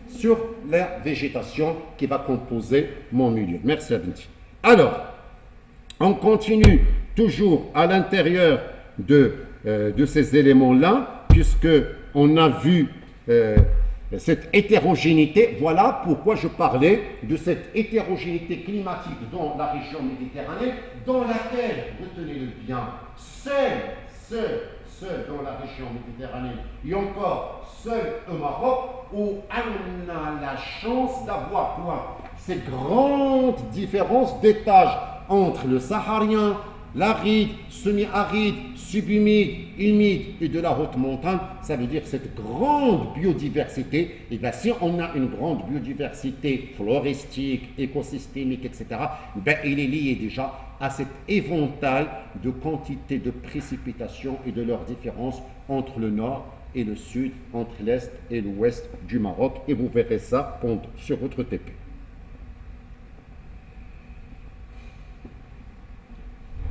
Sur la végétation qui va composer mon milieu. Merci Abinti. Alors, on continue toujours à l'intérieur de ces éléments-là, puisque on a vu cette hétérogénéité. Voilà pourquoi je parlais de cette hétérogénéité climatique dans la région méditerranéenne, dans laquelle, retenez-le bien, seul dans la région méditerranéenne, et encore seul au Maroc, où on a la chance d'avoir quoi? Ces grandes différences d'étages entre le saharien, l'aride, semi-aride, subhumide, humide et de la haute montagne. Ça veut dire cette grande biodiversité. Et bien si on a une grande biodiversité floristique, écosystémique, etc., ben, il est lié déjà à cet éventail de quantité de précipitations et de leurs différences entre le nord et le sud, entre l'est et l'ouest du Maroc. Et vous verrez ça sur votre TP.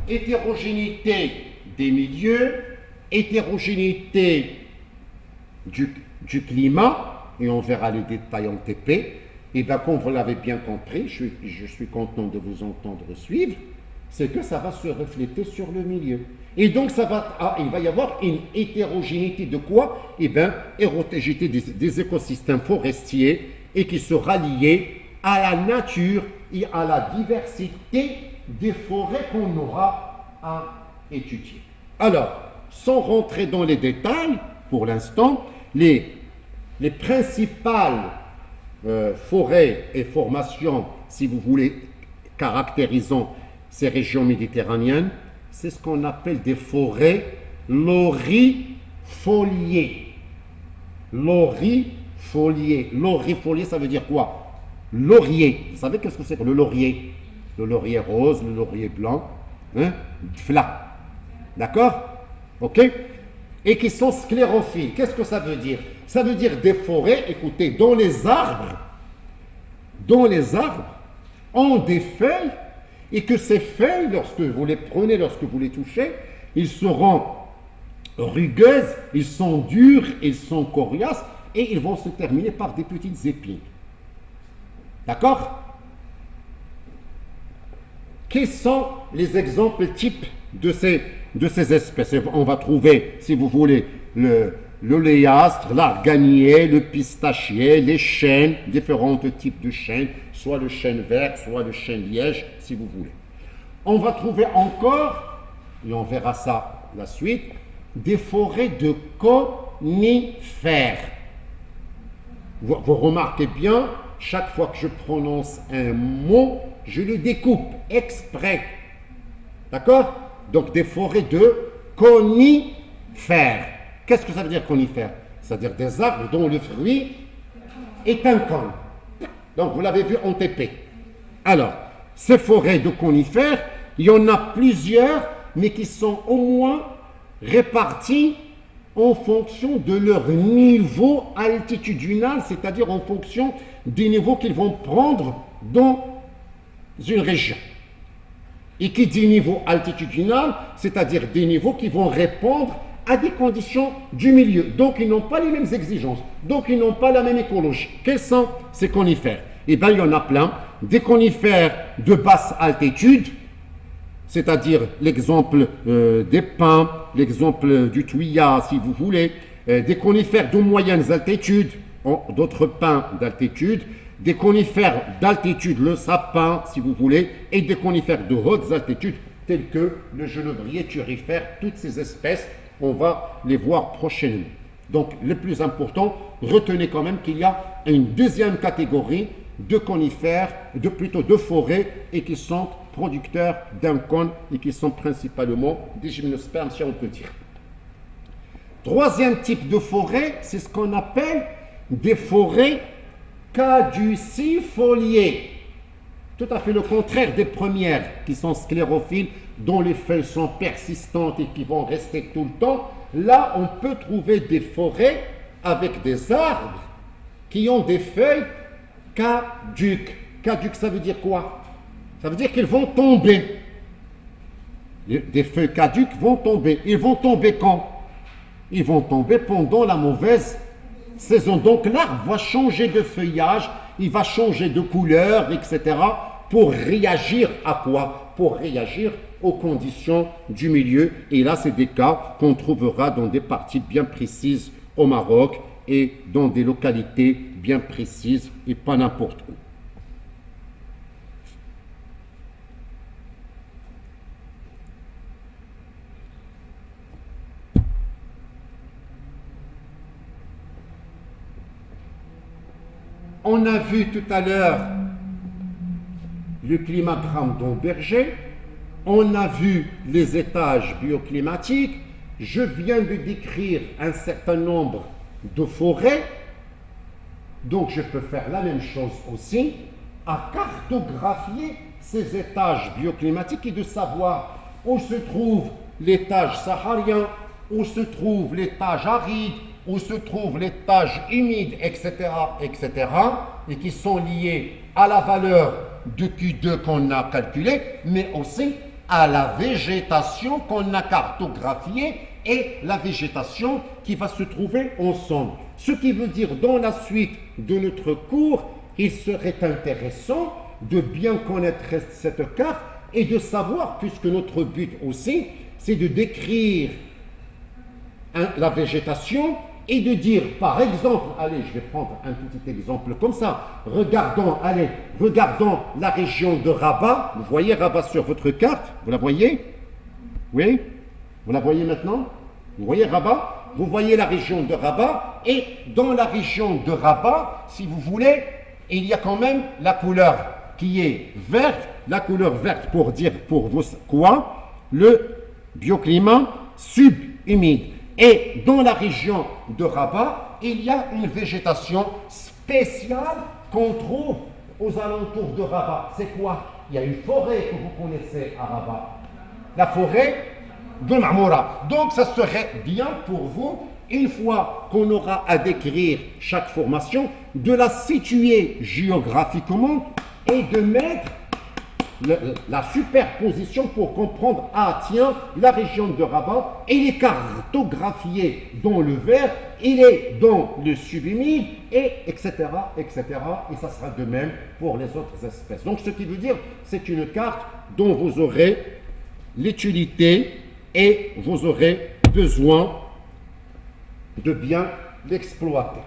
Hétérogénéité des milieux, hétérogénéité du climat, et on verra les détails en TP. Et bien, comme vous l'avez bien compris, je suis content de vous entendre suivre, c'est que ça va se refléter sur le milieu. Et donc, il va y avoir une hétérogénéité de quoi? Eh bien, hétérogénéité des écosystèmes forestiers et qui sera liée à la nature et à la diversité des forêts qu'on aura à étudier. Alors, sans rentrer dans les détails, pour l'instant, les principales forêts et formations, si vous voulez, caractérisant ces régions méditerranéennes, c'est ce qu'on appelle des forêts laurifoliées. Laurifoliées. Laurifolié, ça veut dire quoi? Laurier. Vous savez qu'est-ce que c'est que le laurier? Le laurier rose, le laurier blanc, hein? Fla. D'accord? Ok? Et qui sont sclérophiles. Qu'est-ce que ça veut dire? Ça veut dire des forêts, écoutez, dont les arbres ont des feuilles, et que ces feuilles, lorsque vous les prenez, lorsque vous les touchez, ils seront rugueuses, ils sont durs, ils sont coriaces, et ils vont se terminer par des petites épines. D'accord? Quels sont les exemples types de ces espèces? On va trouver, si vous voulez, l'oléastre, l'arganier, le pistachier, les chênes, différents types de chênes, soit le chêne vert, soit le chêne liège, si vous voulez. On va trouver encore, et on verra ça la suite, des forêts de conifères. Vous remarquez bien, chaque fois que je prononce un mot, je le découpe exprès. D'accord? Donc des forêts de conifères. Qu'est-ce que ça veut dire conifères? C'est-à-dire des arbres dont le fruit est un cône. Donc vous l'avez vu en TP. Alors, ces forêts de conifères, il y en a plusieurs, mais qui sont au moins réparties en fonction de leur niveau altitudinal, c'est-à-dire en fonction des niveaux qu'ils vont prendre dans une région. Et qui dit niveau altitudinal, c'est-à-dire des niveaux qui vont répondre à des conditions du milieu. Donc, ils n'ont pas les mêmes exigences. Donc, ils n'ont pas la même écologie. Quels sont ces conifères? Eh bien, il y en a plein. Des conifères de basse altitude, c'est-à-dire l'exemple des pins, l'exemple du thuya, si vous voulez, des conifères de moyennes altitudes, d'autres pins d'altitude, des conifères d'altitude, le sapin, si vous voulez, et des conifères de hautes altitudes, tels que le genévrier turifère. Toutes ces espèces, on va les voir prochainement. Donc, le plus important, retenez quand même qu'il y a une deuxième catégorie de conifères, plutôt de forêts, et qui sont producteurs d'un cône et qui sont principalement des gymnospermes, si on peut dire. Troisième type de forêt, c'est ce qu'on appelle des forêts caducifoliées. Tout à fait le contraire des premières qui sont sclérophiles, dont les feuilles sont persistantes et qui vont rester tout le temps. Là, on peut trouver des forêts avec des arbres qui ont des feuilles caduques. Caduques, ça veut dire quoi? Ça veut dire qu'ils vont tomber. Des feuilles caduques vont tomber. Ils vont tomber quand? Ils vont tomber pendant la mauvaise saison. Donc l'arbre va changer de feuillage, il va changer de couleur, etc. pour réagir à quoi? Pour réagir aux conditions du milieu. Et là, c'est des cas qu'on trouvera dans des parties bien précises au Maroc et dans des localités bien précises et pas n'importe où. On a vu tout à l'heure le climagramme d'Auberger, on a vu les étages bioclimatiques, je viens de décrire un certain nombre de forêts, donc je peux faire la même chose aussi, à cartographier ces étages bioclimatiques et de savoir où se trouve l'étage saharien, où se trouve l'étage aride, où se trouve l'étage humide, etc., etc., et qui sont liés à la valeur de Q2 qu'on a calculée, mais aussi à la végétation qu'on a cartographiée et la végétation qui va se trouver ensemble. Ce qui veut dire, dans la suite de notre cours, il serait intéressant de bien connaître cette carte et de savoir, puisque notre but aussi, c'est de décrire la végétation et de dire, par exemple, allez, je vais prendre un petit exemple comme ça, regardons la région de Rabat, vous voyez Rabat sur votre carte, vous la voyez? Oui? Vous la voyez maintenant? Vous voyez Rabat? Vous voyez la région de Rabat, et dans la région de Rabat, si vous voulez, il y a quand même la couleur qui est verte, la couleur verte pour dire pour vous quoi? Le bioclimat subhumide. Et dans la région de Rabat, il y a une végétation spéciale qu'on trouve aux alentours de Rabat. C'est quoi? Il y a une forêt que vous connaissez à Rabat, la forêt de Marmoura. Donc ça serait bien pour vous, une fois qu'on aura à décrire chaque formation, de la situer géographiquement et de mettre la superposition pour comprendre, ah tiens, la région de Rabat, elle est cartographiée dans le vert, il est dans le subhumide, et etc., etc. Et ça sera de même pour les autres espèces. Donc ce qui veut dire, c'est une carte dont vous aurez l'utilité et vous aurez besoin de bien l'exploiter.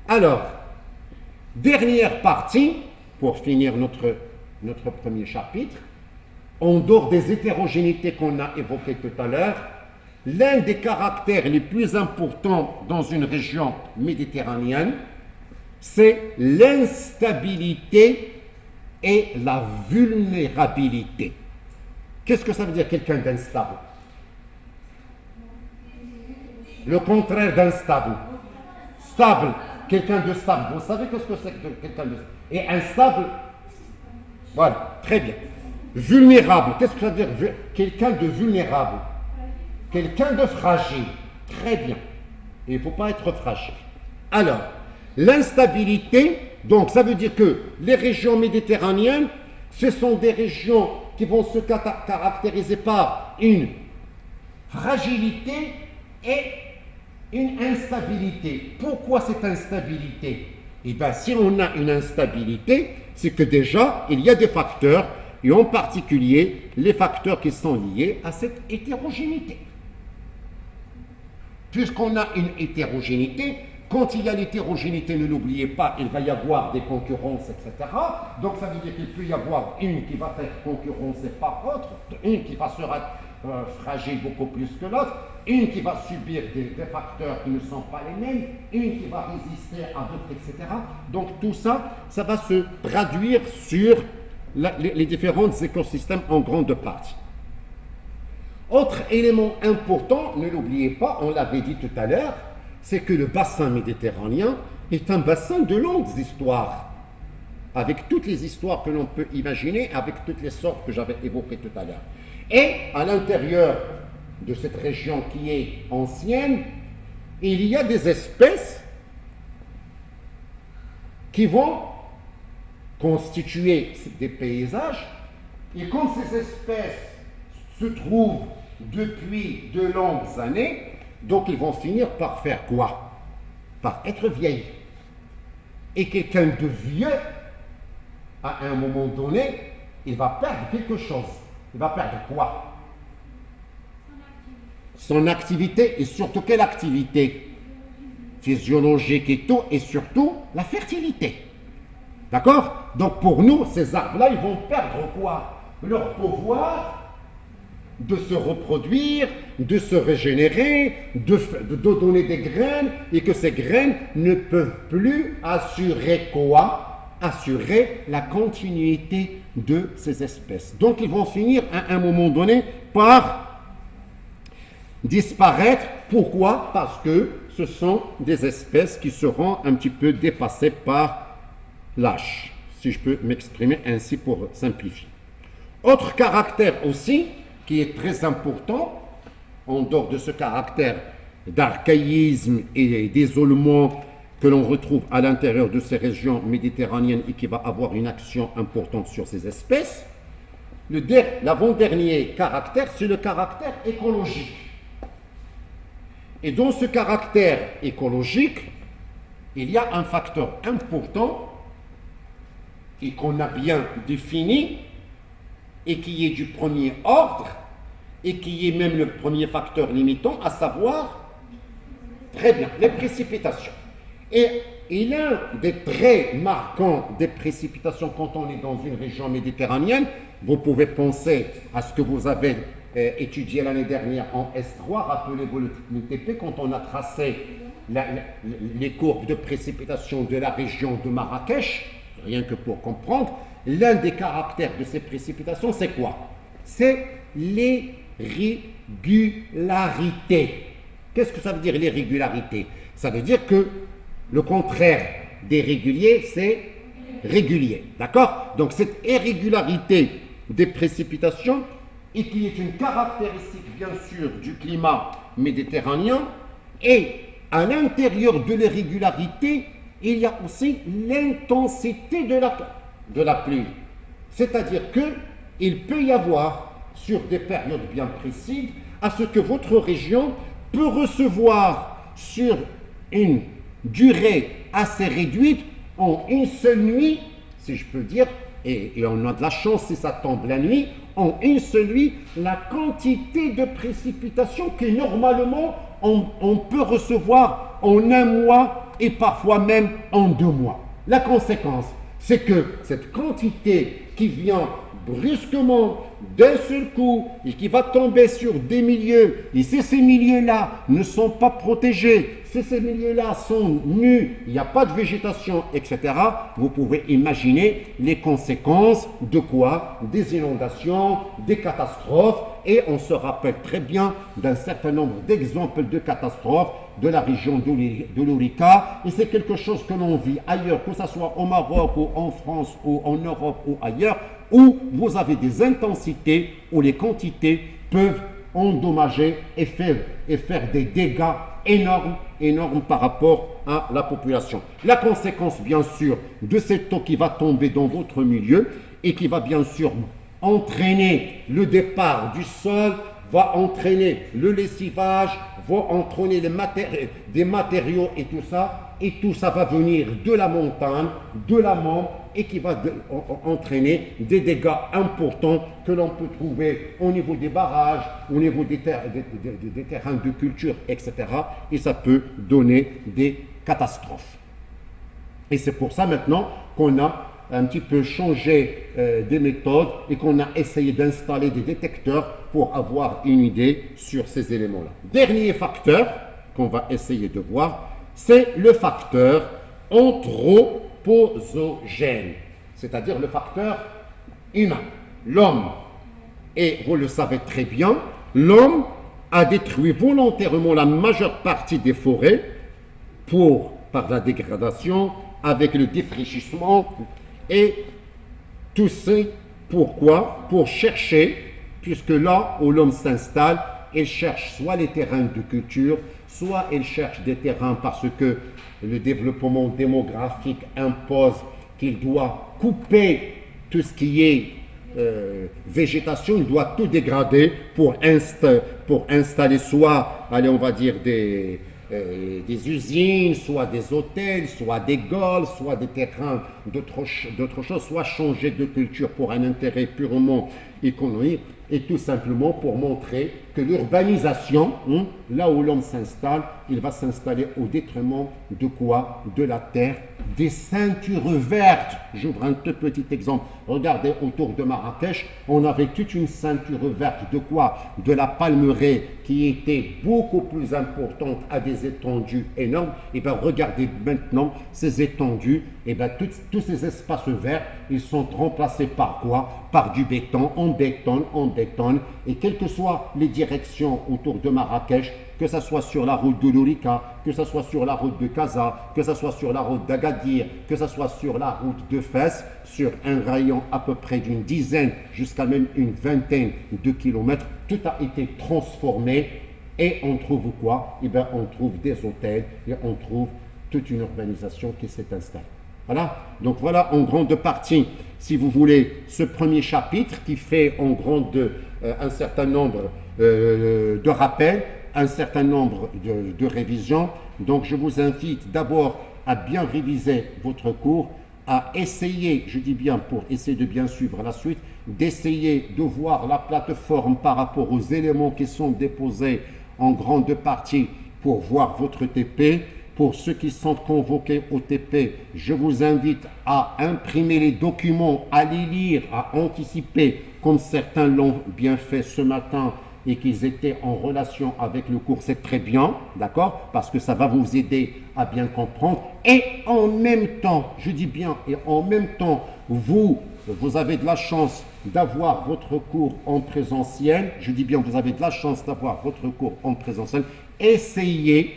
Alors, dernière partie, pour finir notre premier chapitre, en dehors des hétérogénéités qu'on a évoquées tout à l'heure, l'un des caractères les plus importants dans une région méditerranéenne, c'est l'instabilité et la vulnérabilité. Qu'est-ce que ça veut dire quelqu'un d'instable? Le contraire d'instable. Stable, quelqu'un de stable. Vous savez qu'est-ce que c'est que quelqu'un de stable? Et instable, voilà, très bien. Vulnérable, qu'est-ce que ça veut dire? Quelqu'un de vulnérable. Quelqu'un de fragile. Très bien. Il ne faut pas être fragile. Alors, l'instabilité, donc ça veut dire que les régions méditerranéennes, ce sont des régions qui vont se caractériser par une fragilité et une instabilité. Pourquoi cette instabilité? Eh bien, si on a une instabilité, c'est que déjà, il y a des facteurs, et en particulier, les facteurs qui sont liés à cette hétérogénéité. Puisqu'on a une hétérogénéité, quand il y a l'hétérogénéité, ne l'oubliez pas, il va y avoir des concurrences, etc. Donc ça veut dire qu'il peut y avoir une qui va être concurrencée par l'autre, une qui va se fragile beaucoup plus que l'autre, une qui va subir des facteurs qui ne sont pas les mêmes, une qui va résister à d'autres, etc. Donc tout ça, ça va se traduire sur les différents écosystèmes en grande partie. Autre élément important, ne l'oubliez pas, on l'avait dit tout à l'heure, c'est que le bassin méditerranéen est un bassin de longues histoires, avec toutes les histoires que l'on peut imaginer, avec toutes les sortes que j'avais évoquées tout à l'heure. Et à l'intérieur de cette région qui est ancienne, il y a des espèces qui vont constituer des paysages, et quand ces espèces se trouvent depuis de longues années, donc ils vont finir par faire quoi? Par être vieilles. Et quelqu'un de vieux, à un moment donné, il va perdre quelque chose. Il va perdre quoi? Son activité, et surtout quelle activité? Physiologique et tout, et surtout la fertilité. D'accord? Donc pour nous, ces arbres-là, ils vont perdre quoi? Leur pouvoir de se reproduire, de se régénérer, de donner des graines, et que ces graines ne peuvent plus assurer quoi? Assurer la continuité de ces espèces. Donc ils vont finir à un moment donné par disparaître. Pourquoi? Parce que ce sont des espèces qui seront un petit peu dépassées par l'âge, si je peux m'exprimer ainsi pour simplifier. Autre caractère aussi, qui est très important, en dehors de ce caractère d'archaïsme et d'isolement que l'on retrouve à l'intérieur de ces régions méditerranéennes et qui va avoir une action importante sur ces espèces, l'avant-dernier caractère, c'est le caractère écologique. Et dans ce caractère écologique, il y a un facteur important et qu'on a bien défini, et qui est du premier ordre, et qui est même le premier facteur limitant, à savoir, très bien, les précipitations. Et Et l'un des traits marquants des précipitations quand on est dans une région méditerranéenne, vous pouvez penser à ce que vous avez étudié l'année dernière en S3, rappelez-vous le TP, quand on a tracé les courbes de précipitation de la région de Marrakech, rien que pour comprendre, l'un des caractères de ces précipitations, c'est quoi? C'est l'irrégularité. Qu'est-ce que ça veut dire l'irrégularité? Ça veut dire que le contraire des réguliers, c'est régulier. D'accord? Donc cette irrégularité des précipitations, et qui est une caractéristique bien sûr du climat méditerranéen, et à l'intérieur de l'irrégularité, il y a aussi l'intensité de la pluie. C'est-à-dire qu'il peut y avoir, sur des périodes bien précises, à ce que votre région peut recevoir sur une durée assez réduite, en une seule nuit, si je peux dire, et on a de la chance si ça tombe la nuit, en une seule nuit, la quantité de précipitations que normalement on peut recevoir en un mois et parfois même en 2 mois. La conséquence, c'est que cette quantité qui vient brusquement d'un seul coup et qui va tomber sur des milieux, et si ces milieux-là ne sont pas protégés, si ces milieux-là sont nus, il n'y a pas de végétation, etc., vous pouvez imaginer les conséquences de quoi? Des inondations, des catastrophes, et on se rappelle très bien d'un certain nombre d'exemples de catastrophes de la région de l'Ourika, et c'est quelque chose que l'on vit ailleurs, que ce soit au Maroc ou en France ou en Europe ou ailleurs, où vous avez des intensités où les quantités peuvent endommager et faire des dégâts énormes par rapport à la population. La conséquence, bien sûr, de cette eau qui va tomber dans votre milieu et qui va bien sûr entraîner le départ du sol, va entraîner le lessivage, va entraîner des matériaux et tout ça va venir de la montagne, de l'amont, et qui va entraîner des dégâts importants que l'on peut trouver au niveau des barrages, au niveau des terrains de culture, etc. Et ça peut donner des catastrophes. Et c'est pour ça maintenant qu'on a un petit peu changé des méthodes et qu'on a essayé d'installer des détecteurs pour avoir une idée sur ces éléments-là. Dernier facteur qu'on va essayer de voir, c'est le facteur anthropogène, c'est-à-dire le facteur humain, l'homme. Et vous le savez très bien, l'homme a détruit volontairement la majeure partie des forêts par la dégradation, avec le défrichissement, et tout ça, pourquoi? Pour chercher, puisque là où l'homme s'installe, il cherche soit les terrains de culture, soit il cherche des terrains parce que le développement démographique impose qu'il doit couper tout ce qui est végétation, il doit tout dégrader pour installer soit, allez, on va dire, des usines, soit des hôtels, soit des golfs, soit des terrains d'autres choses, soit changer de culture pour un intérêt purement économique, et tout simplement pour montrer que l'urbanisation, là où l'homme s'installe, il va s'installer au détriment de quoi? De la terre, des ceintures vertes. J'ouvre un tout petit exemple. Regardez autour de Marrakech, on avait toute une ceinture verte de quoi? De la palmeraie qui était beaucoup plus importante à des étendues énormes. Et bien regardez maintenant ces étendues, et bien tous ces espaces verts, ils sont remplacés par quoi? Par du béton, on bétonne, et quelles que soient les directions autour de Marrakech, que ce soit sur la route de l'Ourika, que ce soit sur la route de Casa, que ce soit sur la route d'Agadir, que ce soit sur la route de Fès, sur un rayon à peu près d'une dizaine jusqu'à même une vingtaine de kilomètres, tout a été transformé, et on trouve quoi? Eh bien, on trouve des hôtels et on trouve toute une urbanisation qui s'est installée. Voilà, donc voilà en grande partie, si vous voulez, ce premier chapitre qui fait en grande un certain nombre de rappels, un certain nombre de révisions. Donc je vous invite d'abord à bien réviser votre cours, à essayer, je dis bien pour essayer de bien suivre la suite, d'essayer de voir la plateforme par rapport aux éléments qui sont déposés en grande partie pour voir votre TP, pour ceux qui sont convoqués au TP, je vous invite à imprimer les documents, à les lire, à anticiper, comme certains l'ont bien fait ce matin et qu'ils étaient en relation avec le cours, c'est très bien, d'accord? Parce que ça va vous aider à bien comprendre. Et en même temps, je dis bien, et en même temps, vous avez de la chance d'avoir votre cours en présentiel. Je dis bien, vous avez de la chance d'avoir votre cours en présentiel. Essayez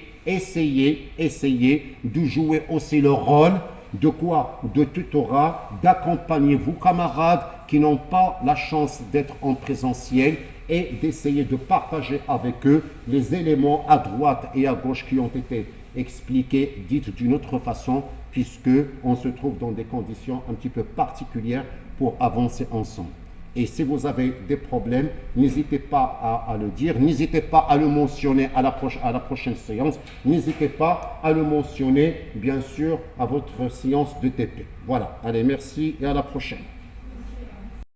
de jouer aussi le rôle de quoi? De tutorat, d'accompagner vos camarades qui n'ont pas la chance d'être en présentiel et d'essayer de partager avec eux les éléments à droite et à gauche qui ont été expliqués, dites d'une autre façon, puisque on se trouve dans des conditions un petit peu particulières pour avancer ensemble. Et si vous avez des problèmes, n'hésitez pas à le dire, n'hésitez pas à le mentionner à la prochaine séance, n'hésitez pas à le mentionner, bien sûr, à votre séance de TP. Voilà, allez, merci et à la prochaine.